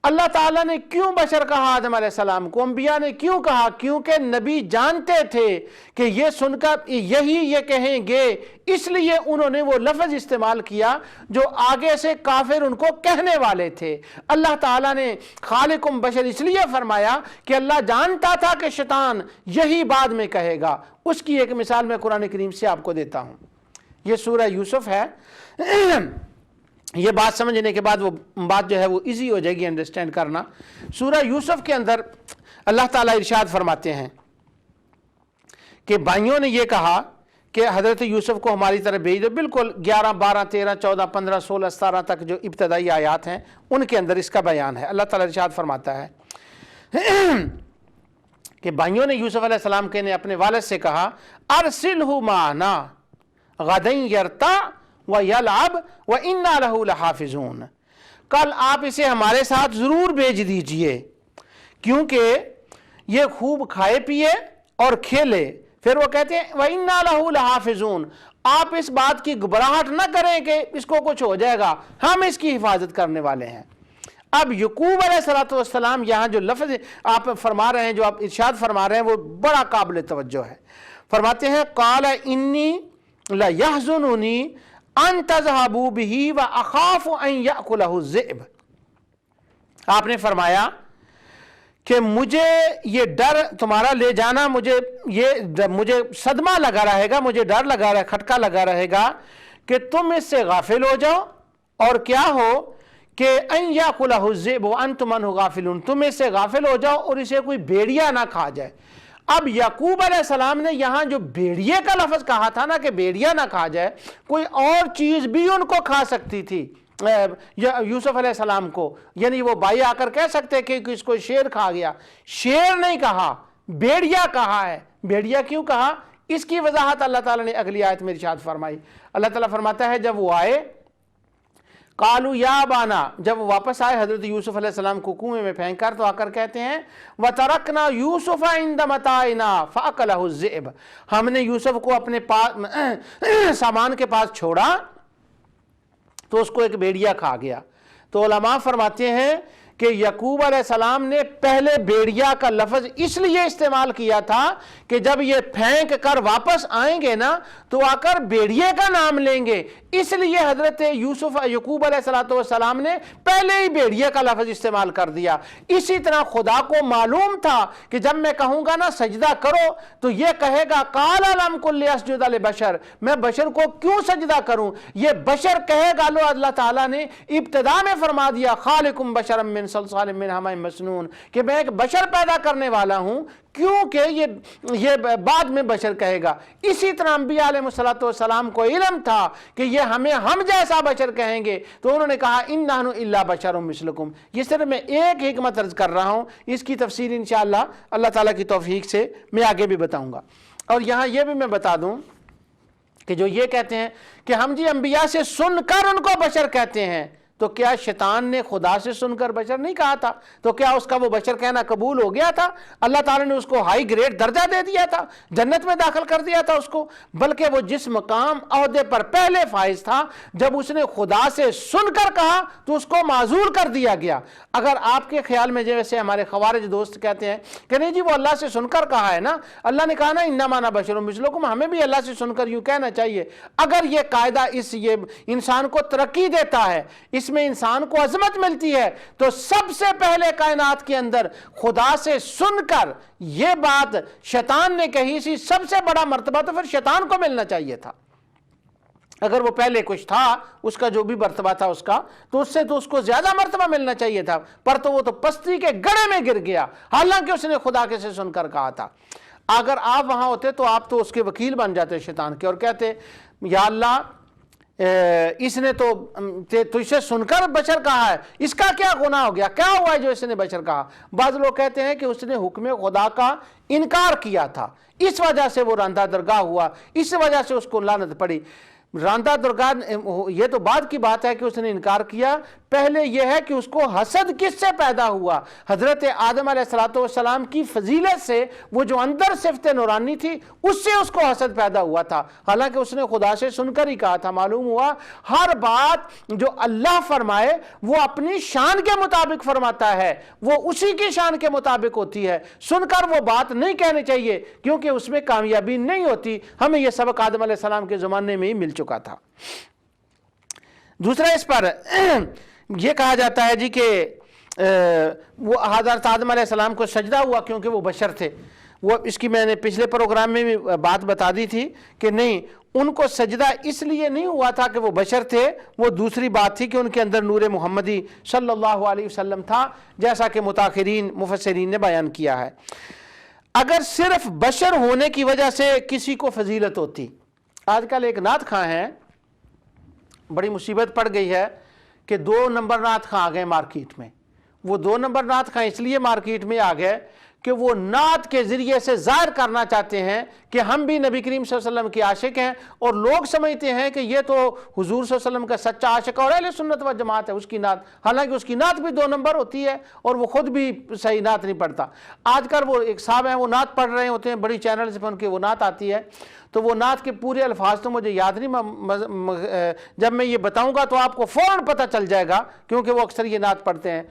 Speaker 1: اللہ تعالیٰ نے کیوں بشر کہا آدم علیہ السلام کو، انبیاء نے کیوں کہا؟ کیونکہ نبی جانتے تھے کہ یہ سن کر یہی یہ کہیں گے، اس لیے انہوں نے وہ لفظ استعمال کیا جو آگے سے کافر ان کو کہنے والے تھے۔ اللہ تعالیٰ نے خالقم بشر اس لیے فرمایا کہ اللہ جانتا تھا کہ شیطان یہی بعد میں کہے گا۔ اس کی ایک مثال میں قرآن کریم سے آپ کو دیتا ہوں، یہ سورہ یوسف ہے۔ یہ بات سمجھنے کے بعد وہ بات جو ہے وہ ایزی ہو جائے گی انڈرسٹینڈ کرنا۔ سورہ یوسف کے اندر اللہ تعالیٰ ارشاد فرماتے ہیں کہ بھائیوں نے یہ کہا کہ حضرت یوسف کو ہماری طرف بھیج دو، بالکل 11 12 13 14 15 16 17 تک جو ابتدائی آیات ہیں ان کے اندر اس کا بیان ہے۔ اللہ تعالیٰ ارشاد فرماتا ہے کہ بھائیوں نے یوسف علیہ السلام کے نے اپنے والد سے کہا ارسلہ معنا غدا یرتع ویلعب وانا لہ لحافظون، کل آپ اسے ہمارے ساتھ ضرور بھیج دیجئے کیونکہ یہ خوب کھائے پیے اور کھیلے۔ پھر وہ کہتے ہیں وَإِنَّا لَهُ لَحَافِظُونَ، آپ اس بات کی گھبراہٹ نہ کریں کہ اس کو کچھ ہو جائے گا، ہم اس کی حفاظت کرنے والے ہیں۔ اب یعقوب علیہ السلام یہاں جو لفظ آپ فرما رہے ہیں، جو آپ ارشاد فرما رہے ہیں، وہ بڑا قابل توجہ ہے۔ فرماتے ہیں قَالَ إِنِّي لَيَحْزُنُنِي أَن تَذْهَبُوا بِهِ وَأَخَافُ أَن يَأْكُلَهُ الذِّئْبُ، آپ نے فرمایا کہ مجھے یہ ڈر تمہارا لے جانا، مجھے صدمہ لگا رہے گا، مجھے ڈر لگا رہا ہے، کھٹکا لگا رہے گا کہ تم اس سے غافل ہو جاؤ اور کیا ہو کہ ان یاکلہ الذئب وانتم عنہ غافلون، تم اس سے غافل ہو جاؤ اور اسے کوئی بھیڑیا نہ کھا جائے۔ اب یعقوب علیہ السلام نے یہاں جو بھیڑیے کا لفظ کہا تھا نا کہ بھیڑیا نہ کھا جائے، کوئی اور چیز بھی ان کو کھا سکتی تھی یوسف علیہ السلام کو، یعنی وہ بھائی آ کر کہہ سکتے کہ اس کو شیر کھا گیا، شیر نہیں کہا، بھیڑیا کہا ہے۔ بھیڑیا کیوں کہا؟ اس کی وضاحت اللہ تعالیٰ نے اگلی آیت میں ارشاد فرمائی۔ اللہ تعالیٰ فرماتا ہے جب وہ آئے قالوا یا ابانا، جب وہ واپس آئے حضرت یوسف علیہ السلام کو کنویں میں پھینک کر، تو آ کر کہتے ہیں وَتَرَكْنَا يُوسُفَ عِنْدَ مَتَاعِنَا فَأَكَلَهُ الذِّئْبُ، ہم نے یوسف کو اپنے سامان کے پاس چھوڑا تو اس کو ایک بھیڑیا کھا گیا۔ تو علماء فرماتے ہیں کہ یعقوب علیہ السلام نے پہلے بھیڑیا کا لفظ اس لیے استعمال کیا تھا کہ جب یہ پھینک کر واپس آئیں گے نا تو آ کر بھیڑیے کا نام لیں گے، اس لیے حضرت یعقوب علیہ السلام نے پہلے ہی بھیڑیے کا لفظ استعمال کر دیا۔ اسی طرح خدا کو معلوم تھا کہ جب میں کہوں گا نا سجدہ کرو تو یہ کہے گا قال لم کن لیسجد لبشر، میں بشر کو کیوں سجدہ کروں؟ یہ بشر کہے گا، لو اللہ تعالیٰ نے ابتدا میں فرما دیا خالقم بشرا من صلصال من حمأ مسنون، کہ میں ایک بشر پیدا کرنے والا ہوں، کیونکہ یہ بعد میں بشر کہے گا۔ اسی طرح انبیاء علیہ السلام کو علم تھا کہ یہ ہم جیسا بشر کہیں گے، تو انہوں نے کہا ان نحن الا بشر مثلکم۔ یہ صرف میں ایک حکمت عرض کر رہا ہوں، اس کی تفسیر انشاءاللہ اللہ تعالیٰ کی توفیق سے میں آگے بھی بتاؤں گا۔ اور یہاں یہ بھی میں بتا دوں کہ جو یہ کہتے ہیں کہ ہم جی انبیاء سے سن کر ان کو بشر کہتے ہیں، تو کیا شیطان نے خدا سے سن کر بشر نہیں کہا تھا؟ تو کیا اس کا وہ بشر کہنا قبول ہو گیا تھا؟ اللہ تعالیٰ نے اس کو ہائی گریڈ درجہ دے دیا تھا، جنت میں داخل کر دیا تھا اس کو؟ بلکہ وہ جس مقام عہدے پر پہلے فائز تھا، جب اس نے خدا سے سن کر کہا تو اس کو معذور کر دیا گیا۔ اگر آپ کے خیال میں جیسے ہمارے خوارج دوست کہتے ہیں کہ نہیں جی وہ اللہ سے سن کر کہا ہے نا، اللہ نے کہا نا انما انا بشر مثلکم، ہمیں بھی اللہ سے سن کر یوں کہنا چاہیے۔ اگر یہ قاعدہ یہ انسان کو ترقی دیتا ہے، اس میں انسان کو عظمت ملتی ہے، تو سب سے پہلے کائنات کے اندر خدا سے سن کر یہ بات شیطان نے کہی سی، سب سے بڑا مرتبہ تو پھر شیطان کو ملنا چاہیے تھا۔ اگر وہ پہلے کچھ تھا، اس کا جو بھی مرتبہ تھا اس کا، تو اس سے تو اس کو زیادہ مرتبہ ملنا چاہیے تھا، پر تو وہ تو پستی کے گڑھے میں گر گیا، حالانکہ اس نے خدا کے سے سن کر کہا تھا۔ اگر آپ وہاں ہوتے تو آپ تو اس کے وکیل بن جاتے شیطان کے، اور کہتے یا اللہ اس نے تو تجھ سے سن کر بشر کہا ہے، اس کا کیا گناہ ہو گیا، کیا ہوا ہے جو اس نے بشر کہا؟ بعض لوگ کہتے ہیں کہ اس نے حکم خدا کا انکار کیا تھا، اس وجہ سے وہ راندہ درگاہ ہوا، اس وجہ سے اس کو لعنت پڑی۔ راندہ درگاہ یہ تو بعد کی بات ہے کہ اس نے انکار کیا، پہلے یہ ہے کہ اس کو حسد کس سے پیدا ہوا؟ حضرت آدم علیہ السلام کی فضیلت سے، وہ جو اندر صفت نورانی تھی اس سے اس کو حسد پیدا ہوا تھا، حالانکہ اس نے خدا سے سن کر ہی کہا تھا۔ معلوم ہوا ہر بات جو اللہ فرمائے وہ اپنی شان کے مطابق فرماتا ہے، وہ اسی کی شان کے مطابق ہوتی ہے، سن کر وہ بات نہیں کہنی چاہیے کیونکہ اس میں کامیابی نہیں ہوتی۔ ہمیں یہ سبق آدم علیہ السلام کے زمانے میں ہی مل چکا تھا۔ دوسرا اس پر یہ کہا جاتا ہے جی کہ وہ حضرت آدم علیہ السلام کو سجدہ ہوا کیونکہ وہ بشر تھے، وہ اس کی میں نے پچھلے پروگرام میں بھی بات بتا دی تھی کہ نہیں، ان کو سجدہ اس لیے نہیں ہوا تھا کہ وہ بشر تھے، وہ دوسری بات تھی کہ ان کے اندر نور محمدی صلی اللہ علیہ وسلم تھا، جیسا کہ متاخرین مفسرین نے بیان کیا ہے۔ اگر صرف بشر ہونے کی وجہ سے کسی کو فضیلت ہوتی، آج کل ایک نعت خواں ہے، بڑی مصیبت پڑ گئی ہے کہ 2 نمبر نعت خواں آ گئے مارکیٹ میں۔ وہ 2 نمبر نعت خواں اس لیے مارکیٹ میں آ گئے کہ وہ نعت کے ذریعے سے ظاہر کرنا چاہتے ہیں کہ ہم بھی نبی کریم صلی اللہ علیہ وسلم کے عاشق ہیں، اور لوگ سمجھتے ہیں کہ یہ تو حضور صلی اللہ علیہ وسلم کا سچا عاشق اور اہل سنت و جماعت ہے، اس کی نعت، حالانکہ اس کی نعت بھی 2 نمبر ہوتی ہے اور وہ خود بھی صحیح نعت نہیں پڑھتا۔ آج کل وہ ایک صاحب ہیں، وہ نعت پڑھ رہے ہوتے ہیں، بڑی چینل سے ان کی وہ نعت آتی ہے، تو وہ نعت کے پورے الفاظ تو مجھے یاد نہیں، جب میں یہ بتاؤں گا تو آپ کو فوراً پتہ چل جائے گا، کیونکہ وہ اکثر یہ نعت پڑھتے ہیں،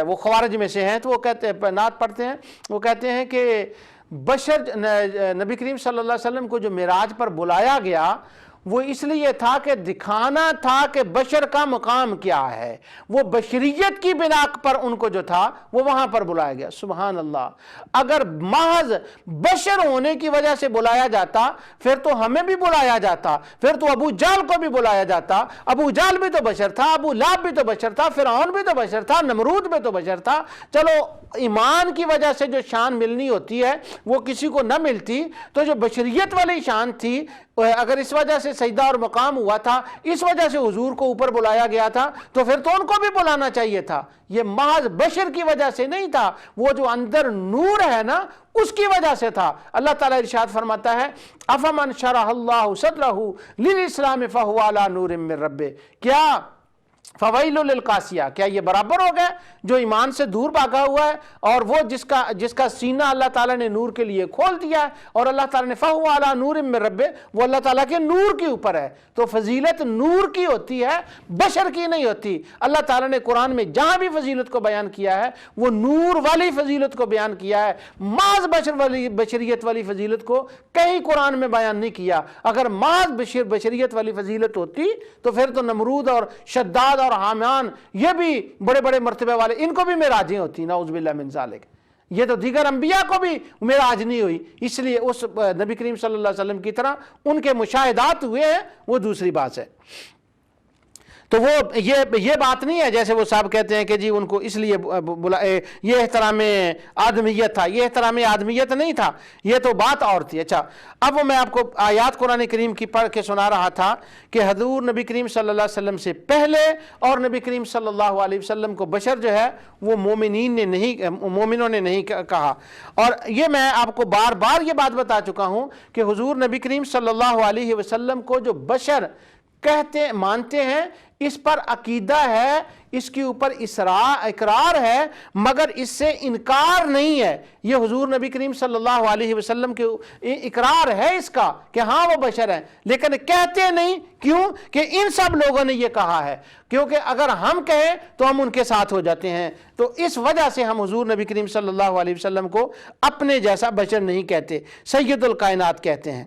Speaker 1: وہ خوارج میں سے ہیں، تو وہ کہتے ہیں نعت پڑھتے ہیں، وہ کہتے ہیں کہ بشر نبی کریم صلی اللہ علیہ وسلم کو جو معراج پر بلایا گیا، وہ اس لیے تھا کہ دکھانا تھا کہ بشر کا مقام کیا ہے، وہ بشریت کی بنا پر ان کو جو تھا وہ وہاں پر بلایا گیا۔ سبحان اللہ، اگر محض بشر ہونے کی وجہ سے بلایا جاتا پھر تو ہمیں بھی بلایا جاتا، پھر تو ابو جہل کو بھی بلایا جاتا۔ ابو جہل بھی تو بشر تھا، ابو لہب بھی تو بشر تھا، فرعون بھی تو بشر تھا، نمرود بھی تو بشر تھا۔ چلو ایمان کی وجہ سے جو شان ملنی ہوتی ہے وہ کسی کو نہ ملتی، تو جو بشریت والی شان تھی اگر اس وجہ سے سجدہ اور مقام ہوا تھا، اس وجہ سے حضور کو اوپر بلایا گیا تھا، تو پھر تو ان کو بھی بلانا چاہیے تھا۔ یہ محض بشر کی وجہ سے نہیں تھا، وہ جو اندر نور ہے نا اس کی وجہ سے تھا۔ اللہ تعالیٰ ارشاد فرماتا ہے افمن شرح اللہ صدرہ للاسلام فہو علی نور من ربہ، کیا فویل للقاسیہ، کیا یہ برابر ہو گئے جو ایمان سے دور بھاگا ہوا ہے اور وہ جس کا سینہ اللہ تعالیٰ نے نور کے لیے کھول دیا ہے، اور اللہ تعالیٰ نے فہو علی نور من ربہ، وہ اللہ تعالیٰ کے نور کے اوپر ہے۔ تو فضیلت نور کی ہوتی ہے، بشر کی نہیں ہوتی۔ اللہ تعالیٰ نے قرآن میں جہاں بھی فضیلت کو بیان کیا ہے وہ نور والی فضیلت کو بیان کیا ہے، محض بشریت والی فضیلت کو کہیں قرآن میں بیان نہیں کیا۔ اگر محض بشریت والی فضیلت ہوتی تو پھر تو نمرود اور شداد اور حامان یہ بھی بڑے بڑے مرتبے والے، ان کو بھی معراجیں ہوتی، نعوذ باللہ من ذالک۔ یہ تو دیگر انبیاء کو بھی معراج نہیں ہوئی، اس لیے اس نبی کریم صلی اللہ علیہ وسلم کی طرح ان کے مشاہدات ہوئے ہیں، وہ دوسری بات ہے۔ تو وہ یہ بات نہیں ہے جیسے وہ صاحب کہتے ہیں کہ جی ان کو اس لیے یہ احترام آدمیت تھا، یہ احترام آدمیت نہیں تھا، یہ تو بات اور تھی۔ اچھا، اب میں آپ کو آیات قرآن کریم کی پڑھ کے سنا رہا تھا کہ حضور نبی کریم صلی اللہ علیہ وسلم سے پہلے اور نبی کریم صلی اللہ علیہ وسلم کو بشر جو ہے وہ مومنوں نے نہیں کہا۔ اور یہ میں آپ کو بار بار یہ بات بتا چکا ہوں کہ حضور نبی کریم صلی اللہ علیہ وسلم کو جو بشر مانتے ہیں، اس پر عقیدہ ہے، اس کے اوپر اقرار ہے، مگر اس سے انکار نہیں ہے۔ یہ حضور نبی کریم صلی اللہ علیہ وسلم کے اقرار ہے اس کا کہ ہاں وہ بشر ہیں، لیکن کہتے نہیں۔ کیوں کہ ان سب لوگوں نے یہ کہا ہے، کیونکہ اگر ہم کہیں تو ہم ان کے ساتھ ہو جاتے ہیں، تو اس وجہ سے ہم حضور نبی کریم صلی اللہ علیہ وسلم کو اپنے جیسا بشر نہیں کہتے، سید الکائنات کہتے ہیں۔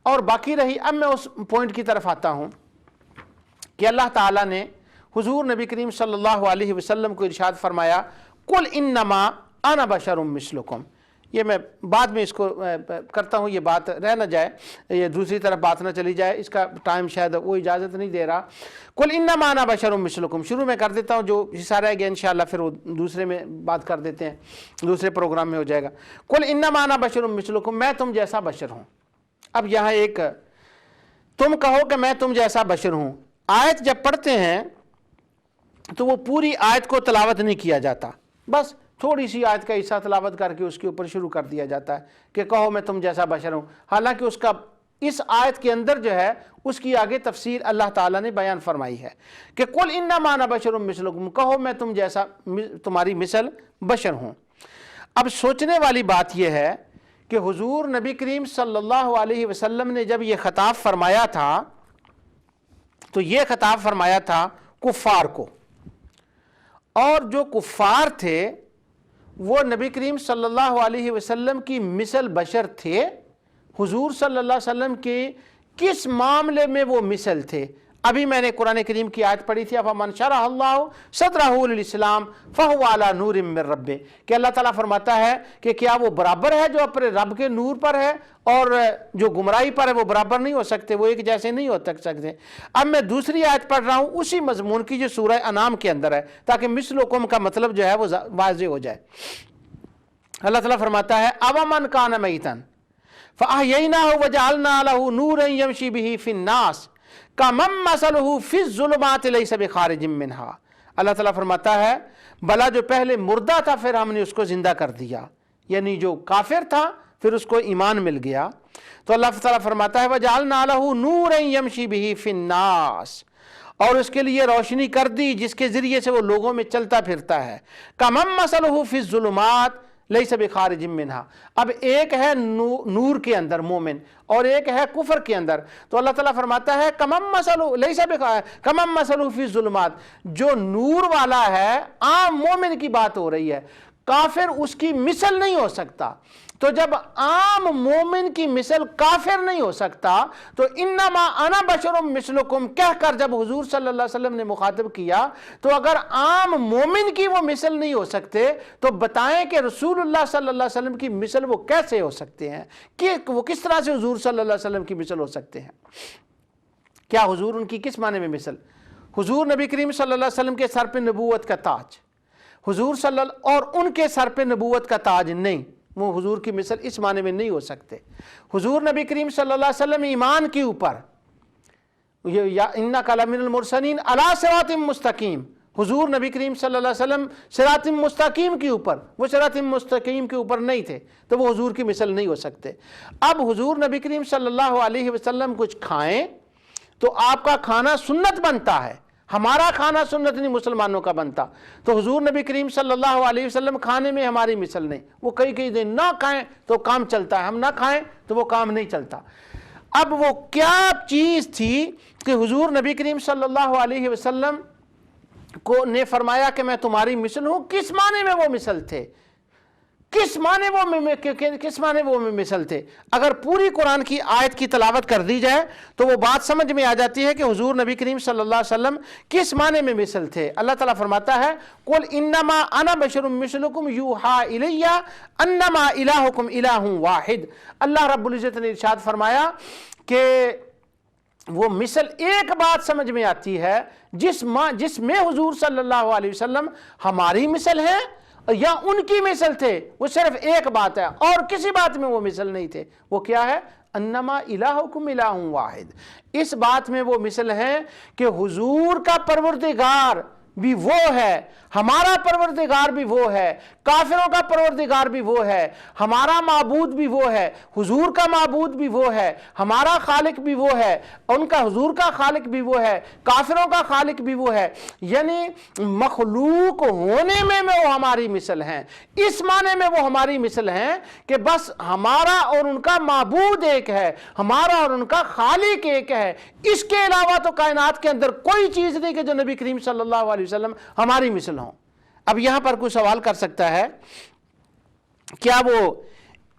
Speaker 1: اور باقی رہی، اب میں اس پوائنٹ کی طرف آتا ہوں کہ اللہ تعالیٰ نے حضور نبی کریم صلی اللہ علیہ وسلم کو ارشاد فرمایا قل انما انا بشر مثلکم۔ یہ میں بعد میں اس کو کرتا ہوں، یہ بات رہ نہ جائے، یہ دوسری طرف بات نہ چلی جائے، اس کا ٹائم شاید وہ اجازت نہیں دے رہا۔ قل انما انا بشر مثلکم شروع میں کر دیتا ہوں، جو حصہ رہ گیا انشاءاللہ پھر وہ دوسرے میں بات کر دیتے ہیں، دوسرے پروگرام میں ہو جائے گا۔ قل انما انا بشر مثلکم، میں تم جیسا بشر ہوں۔ اب یہاں ایک تم کہو کہ میں تم جیسا بشر ہوں، آیت جب پڑھتے ہیں تو وہ پوری آیت کو تلاوت نہیں کیا جاتا، بس تھوڑی سی آیت کا حصہ تلاوت کر کے اس کے اوپر شروع کر دیا جاتا ہے کہ کہو میں تم جیسا بشر ہوں، حالانکہ اس آیت کے اندر جو ہے اس کی آگے تفسیر اللہ تعالیٰ نے بیان فرمائی ہے کہ قل انما انا بشر مثلکم، کہو میں تم جیسا تمہاری مثل بشر ہوں۔ اب سوچنے والی بات یہ ہے کہ حضور نبی کریم صلی اللہ علیہ وسلم نے جب یہ خطاب فرمایا تھا تو یہ خطاب فرمایا تھا کفار کو، اور جو کفار تھے وہ نبی کریم صلی اللہ علیہ وسلم کی مثل بشر تھے۔ حضور صلی اللہ علیہ وسلم کے کس معاملے میں وہ مثل تھے؟ ابھی میں نے قرآن کریم کی آیت پڑھی تھی فمن شرح اللہ صدرہ للاسلام فہو علی نور من ربہ، کہ اللہ تعالیٰ فرماتا ہے کہ کیا وہ برابر ہے جو اپنے رب کے نور پر ہے اور جو گمراہی پر ہے وہ برابر نہیں ہو سکتے، وہ ایک جیسے نہیں ہو سکتے۔ اب میں دوسری آیت پڑھ رہا ہوں اسی مضمون کی جو سورہ انعام کے اندر ہے، تاکہ مثلکم کا مطلب جو ہے وہ واضح ہو جائے۔ اللہ تعالیٰ فرماتا ہے اومن کان میتا فاحییناہ وجعلنا لہ نورا یمشی بہ فی الناس کمن مثلہ فی الظلمات لیس بخارج منہا۔ اللہ تعالیٰ فرماتا ہے بھلا جو پہلے مردہ تھا پھر ہم نے اس کو زندہ کر دیا، یعنی جو کافر تھا پھر اس کو ایمان مل گیا، تو اللہ تعالیٰ فرماتا ہے وجعلنا لہ نورا یمشی بہ فی الناس، اور اس کے لیے روشنی کر دی جس کے ذریعے سے وہ لوگوں میں چلتا پھرتا ہے۔ کمن مثلہ فی الظلمات لیس بخارج منہا، اب ایک ہے نور کے اندر مومن اور ایک ہے کفر کے اندر، تو اللہ تعالیٰ فرماتا ہے کمن مثلہ فی الظلمات، جو نور والا ہے عام مومن کی بات ہو رہی ہے، کافر اس کی مثل نہیں ہو سکتا۔ تو جب عام مومن کی مثل کافر نہیں ہو سکتا تو انما انا بشر مثلکم کہہ کر جب حضور صلی اللہ علیہ وسلم نے مخاطب کیا تو اگر عام مومن کی وہ مثل نہیں ہو سکتے تو بتائیں کہ رسول اللہ صلی اللہ علیہ وسلم کی مثل وہ کیسے ہو سکتے ہیں، کہ وہ کس طرح سے حضور صلی اللہ علیہ وسلم کی مثل ہو سکتے ہیں؟ کیا حضور ان کی کس معنی میں مثل؟ حضور نبی کریم صلی اللہ علیہ وسلم کے سر پہ نبوت کا تاج، حضور صلی اللہ اور ان کے سر پہ نبوت کا تاج نہیں، وہ حضور کی مثل اس معنی میں نہیں ہو سکتے۔ حضور نبی کریم صلی اللہ علیہ وسلم ایمان کے اوپر اِنَّکَ لَمِنَ الْمُرْسَلِينَ عَلَىٰ صِرَاطٍ مستقیم، حضور نبی کریم صلی اللہ علیہ وسلم صراط مستقیم کے اوپر، وہ صراط مستقیم کے اوپر نہیں تھے تو وہ حضور کی مثل نہیں ہو سکتے۔ اب حضور نبی کریم صلی اللہ علیہ وسلم کچھ کھائیں تو آپ کا کھانا سنت بنتا ہے، ہمارا کھانا سنت نہیں مسلمانوں کا بنتا، تو حضور نبی کریم صلی اللہ علیہ وسلم کھانے میں ہماری مثل نہیں، وہ کئی دن نہ کھائیں تو کام چلتا ہے، ہم نہ کھائیں تو وہ کام نہیں چلتا۔ اب وہ کیا چیز تھی کہ حضور نبی کریم صلی اللہ علیہ وسلم کو نے فرمایا کہ میں تمہاری مثل ہوں؟ کس معنی میں وہ مثل تھے؟ کس معنی وہ مثل تھے؟ اگر پوری قرآن کی آیت کی تلاوت کر دی جائے تو وہ بات سمجھ میں آ جاتی ہے کہ حضور نبی کریم صلی اللہ علیہ وسلم کس معنی میں مثل تھے۔ اللہ تعالیٰ فرماتا ہے قُلْ إِنَّمَا أَنَا بَشَرٌ مِّثْلُكُمْ يُوحَىٰ إِلَيَّ أَنَّمَا إِلَٰهُكُمْ إِلَٰهٌ وَاحِدٌ۔ اللہ رب العزت نے ارشاد فرمایا کہ وہ مثل ایک بات سمجھ میں آتی ہے جس میں حضور صلی اللہ علیہ وسلم ہماری مثل ہے یا ان کی مثل تھے، وہ صرف ایک بات ہے اور کسی بات میں وہ مثل نہیں تھے۔ وہ کیا ہے؟ انما الہکم الہ واحد۔ اس بات میں وہ مثل ہے کہ حضور کا پروردگار بھی وہ ہے، ہمارا پروردگار بھی وہ ہے، کافروں کا پروردگار بھی وہ ہے، ہمارا معبود بھی وہ ہے، حضور کا معبود بھی وہ ہے، ہمارا خالق بھی وہ ہے، ان کا حضور کا خالق بھی وہ ہے، کافروں کا خالق بھی وہ ہے، یعنی مخلوق ہونے میں وہ ہماری مثل ہیں، اس معنی میں وہ ہماری مثل ہیں کہ بس ہمارا اور ان کا معبود ایک ہے، ہمارا اور ان کا خالق ایک ہے، اس کے علاوہ تو کائنات کے اندر کوئی چیز نہیں کہ جو نبی کریم صلی اللہ علیہ وسلم ہماری مثل ہوں۔ اب یہاں پر کوئی سوال کر سکتا ہے کیا وہ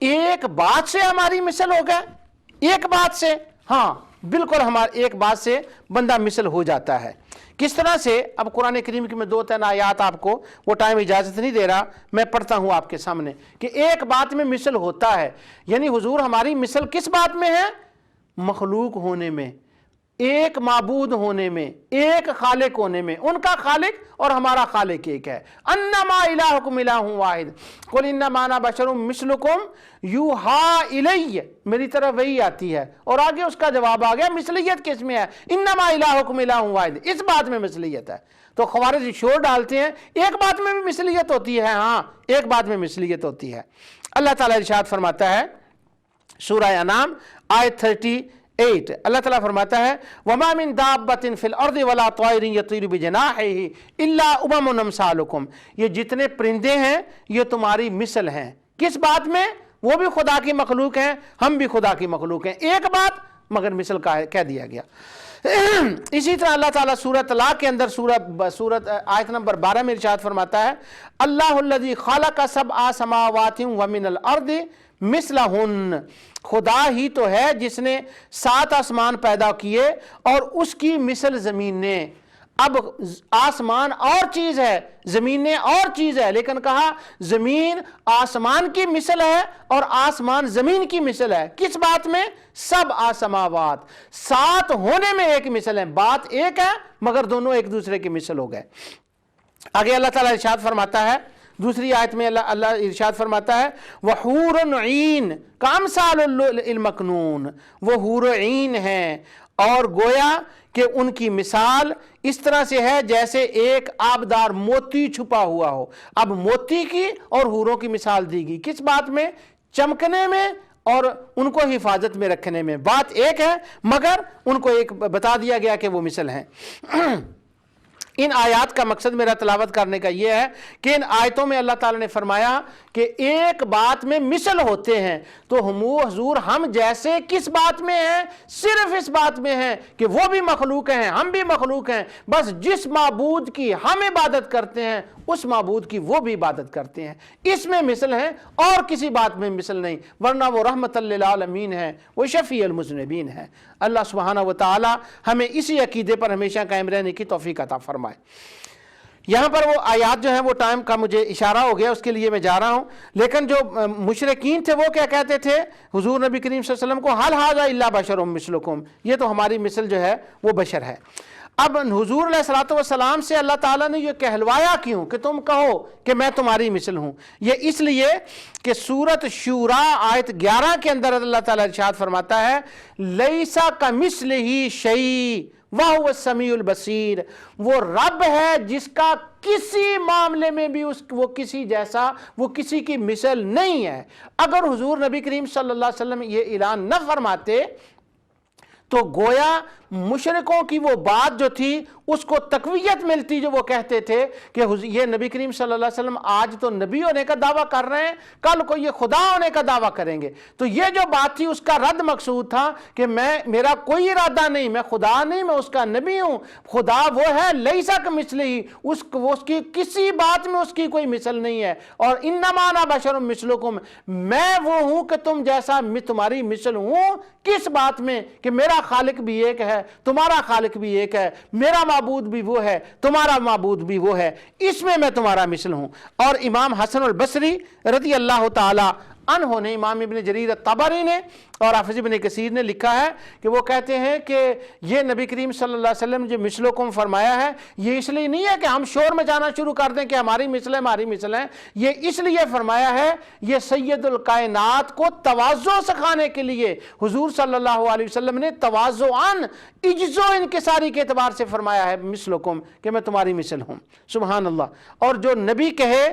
Speaker 1: ایک بات سے ہماری مثل ہو گئے؟ ایک بات سے؟ ہاں بالکل، ہمارے ایک بات سے بندہ مثل ہو جاتا ہے۔ کس طرح سے؟ اب قرآن کریم کی میں 2-3 آیات آپ کو، وہ ٹائم اجازت نہیں دے رہا، میں پڑھتا ہوں آپ کے سامنے کہ ایک بات میں مثل ہوتا ہے، یعنی حضور ہماری مثل کس بات میں ہے؟ مخلوق ہونے میں، ایک معبود ہونے میں، ایک خالق ہونے میں، ان کا خالق اور ہمارا خالق ایک ہے۔ انما الہکم الہ واحد قل انما انا بشر مثلکم یوحیٰ الی، میری طرف وہی آتی ہے، اور آگے اس کا جواب آ گیا مثلیت کس میں ہے؟ انما الہکم الہ واحد، اس بات میں مثلیت ہے۔ تو خوارج شور ڈالتے ہیں ایک بات میں بھی مثلیت ہوتی ہے، ہاں ایک بات میں مثلیت ہوتی ہے۔ اللہ تعالیٰ ارشاد فرماتا ہے سورہ انعام آیت 38، اللہ تعالیٰ فرماتا ہے وَمَا مِن دَابَّةٍ فِي الْأَرْضِ وَلَا طَائِرٍ يَطِيرُ بِجَنَاحِهِ إِلَّا أُمَمٌ أَمْثَالُكُمْ، یہ جتنے پرندے ہیں یہ تمہاری مثل ہیں۔ کس بات میں؟ وہ بھی خدا کی مخلوق ہیں، ہم بھی خدا کی مخلوق ہیں، ایک بات مگر مثل کہہ دیا گیا۔ اسی طرح اللہ تعالیٰ سورہ طلاق کے اندر سورت آیت نمبر 12 میں ارشاد فرماتا ہے اللہ الذی خلق سبع سماوات ومن الارض مثلہن، خدا ہی تو ہے جس نے 7 آسمان پیدا کیے اور اس کی مثل زمین نے۔ اب آسمان اور چیز ہے، زمینیں اور چیز ہے، لیکن کہا زمین آسمان کی مثل ہے اور آسمان زمین کی مثل ہے۔ کس بات میں؟ سبع سماوات، 7 ہونے میں ایک مثل ہے، بات ایک ہے مگر دونوں ایک دوسرے کی مثل ہو گئے۔ آگے اللہ تعالیٰ ارشاد فرماتا ہے دوسری آیت میں اللہ ارشاد فرماتا ہے وَحُورٌ عِین کَأَمْثَالِ اللُّؤْلُؤِ الْمَكْنُونِ، وہ حور عین ہیں اور گویا کہ ان کی مثال اس طرح سے ہے جیسے ایک آبدار موتی چھپا ہوا ہو۔ اب موتی کی اور حوروں کی مثال دی گئی، کس بات میں؟ چمکنے میں اور ان کو حفاظت میں رکھنے میں، بات ایک ہے مگر ان کو ایک بتا دیا گیا کہ وہ مثل ہیں۔ ان آیات کا مقصد میرا تلاوت کرنے کا یہ ہے کہ ان آیتوں میں اللہ تعالیٰ نے فرمایا کہ ایک بات میں مثل ہوتے ہیں، تو حضور ہم جیسے کس بات میں ہیں؟ صرف اس بات میں ہیں کہ وہ بھی مخلوق ہیں، ہم بھی مخلوق ہیں، بس جس معبود کی ہم عبادت کرتے ہیں اس معبود کی وہ بھی عبادت کرتے ہیں، اس میں مثل ہیں اور کسی بات میں مثل نہیں، ورنہ وہ رحمت للعالمین ہے، وہ شفیع المذنبین ہے۔ اللہ سبحانہ و تعالی ہمیں اسی عقیدے پر ہمیشہ قائم رہنے کی توفیق عطا فرمائے۔ یہاں پر وہ آیات جو ہیں، وہ ٹائم کا مجھے اشارہ ہو گیا، اس کے لیے میں جا رہا ہوں، لیکن جو مشرکین تھے وہ کیا کہتے تھے حضور نبی کریم صلی اللہ علیہ وسلم کو؟ حل ھذا الا بشر مثلکم، یہ تو ہماری مثل جو ہے وہ بشر ہے۔ اب حضور علیہ الصلوۃ والسلام سے اللہ تعالیٰ نے یہ کہلوایا کیوں کہ تم کہو کہ میں تمہاری مثل ہوں؟ یہ اس لیے کہ سورۃ شورا آیت 11 کے اندر اللہ تعالیٰ ارشاد فرماتا ہے لیسا کمثلہ شیء وَهُوَ السَّمِيعُ الْبَصِيرُ، وہ رب ہے جس کا کسی معاملے میں بھی وہ کسی جیسا، وہ کسی کی مثل نہیں ہے۔ اگر حضور نبی کریم صلی اللہ علیہ وسلم یہ اعلان نہ فرماتے تو گویا مشرکوں کی وہ بات جو تھی اس کو تقویت ملتی، جو وہ کہتے تھے کہ یہ نبی کریم صلی اللہ علیہ وسلم آج تو نبی ہونے کا دعویٰ کر رہے ہیں، کل کو یہ خدا ہونے کا دعویٰ کریں گے۔ تو یہ جو بات تھی اس کا رد مقصود تھا کہ میرا کوئی ارادہ نہیں، میں خدا نہیں، میں اس کا نبی ہوں۔ خدا وہ ہے لیسا کمثلہ، اس کی کسی بات میں اس کی کوئی مثل نہیں ہے، اور انما انا بشر مثلکم، میں وہ ہوں کہ تم جیسا تمہاری مثل ہوں۔ کس بات میں؟ کہ میرا خالق بھی ایک ہے، تمہارا خالق بھی ایک ہے، میرا معبود بھی وہ ہے، تمہارا معبود بھی وہ ہے، اس میں میں تمہارا مثل ہوں۔ اور امام حسن البصری رضی اللہ تعالی عنہ نے، امام ابن جریر الطبری نے اور حافظ ابن کثیر نے لکھا ہے کہ وہ کہتے ہیں کہ یہ نبی کریم صلی اللہ علیہ وسلم جو مثلکم فرمایا ہے، یہ اس لیے نہیں ہے کہ ہم شور مچانا شروع کر دیں کہ ہماری مثل ہے، ہماری مثل ہے، یہ اس لیے فرمایا ہے، یہ سید الکائنات کو تواضع سکھانے کے لیے حضور صلی اللہ علیہ وسلم نے تواضعاً عجز و انکساری کے اعتبار سے فرمایا ہے مثلکم، کہ میں تمہاری مثل ہوں۔ سبحان اللہ۔ اور جو نبی کہے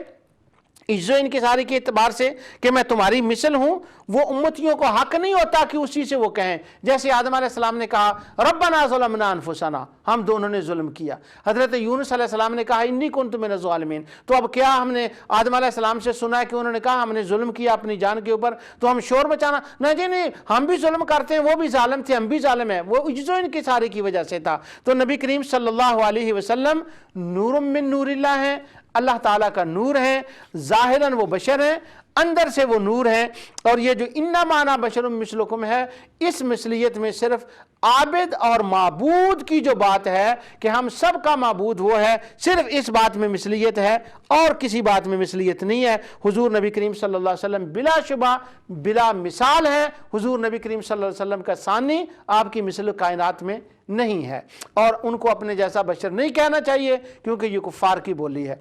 Speaker 1: عجز و انکساری کے اعتبار سے کہ میں تمہاری مثل ہوں، وہ امتیوں کو حق نہیں ہوتا کہ اسی سے وہ کہیں، جیسے آدم علیہ السلام نے کہا ربنا ظلمنا انفسنا، ہم دونوں نے ظلم کیا۔ حضرت یونس علیہ السلام نے کہا انی کنت من الظالمین۔ تو اب کیا ہم نے آدم علیہ السلام سے سنا ہے کہ انہوں نے کہا ہم نے ظلم کیا اپنی جان کے اوپر تو ہم شور مچانا؟ نہیں جی نہیں، ہم بھی ظلم کرتے ہیں، وہ بھی ظالم تھے، ہم بھی ظالم ہیں، وہ عجز و انکساری کی وجہ سے تھا۔ تو نبی کریم صلی اللہ علیہ وسلم نور من نور اللہ ہیں، اللہ تعالیٰ کا نور ہے، ظاہراً وہ بشر ہیں، اندر سے وہ نور ہے۔ اور یہ جو انما انا بشر مثلکم ہے، اس مثلیت میں صرف عابد اور معبود کی جو بات ہے کہ ہم سب کا معبود وہ ہے، صرف اس بات میں مثلیت ہے اور کسی بات میں مثلیت نہیں ہے۔ حضور نبی کریم صلی اللہ علیہ وسلم بلا شبہ بلا مثال ہے، حضور نبی کریم صلی اللہ علیہ وسلم کا ثانی آپ کی مثل کائنات میں نہیں ہے، اور ان کو اپنے جیسا بشر نہیں کہنا چاہیے کیونکہ یہ کفار کی بولی ہے۔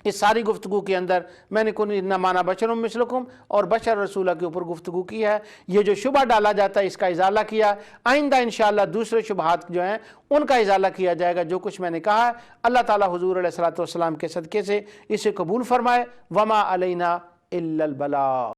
Speaker 1: اس ساری گفتگو کے اندر میں نے انما انا بشر مثلکم اور بشر رسولہ کے اوپر گفتگو کی ہے۔ یہ جو شبہ ڈالا جاتا ہے اس کا ازالہ کیا، آئندہ انشاءاللہ دوسرے شبہات جو ہیں ان کا ازالہ کیا جائے گا۔ جو کچھ میں نے کہا ہے اللہ تعالیٰ حضور علیہ الصلوۃ والسلام کے صدقے سے اسے قبول فرمائے۔ وما علینا الا البلاغ۔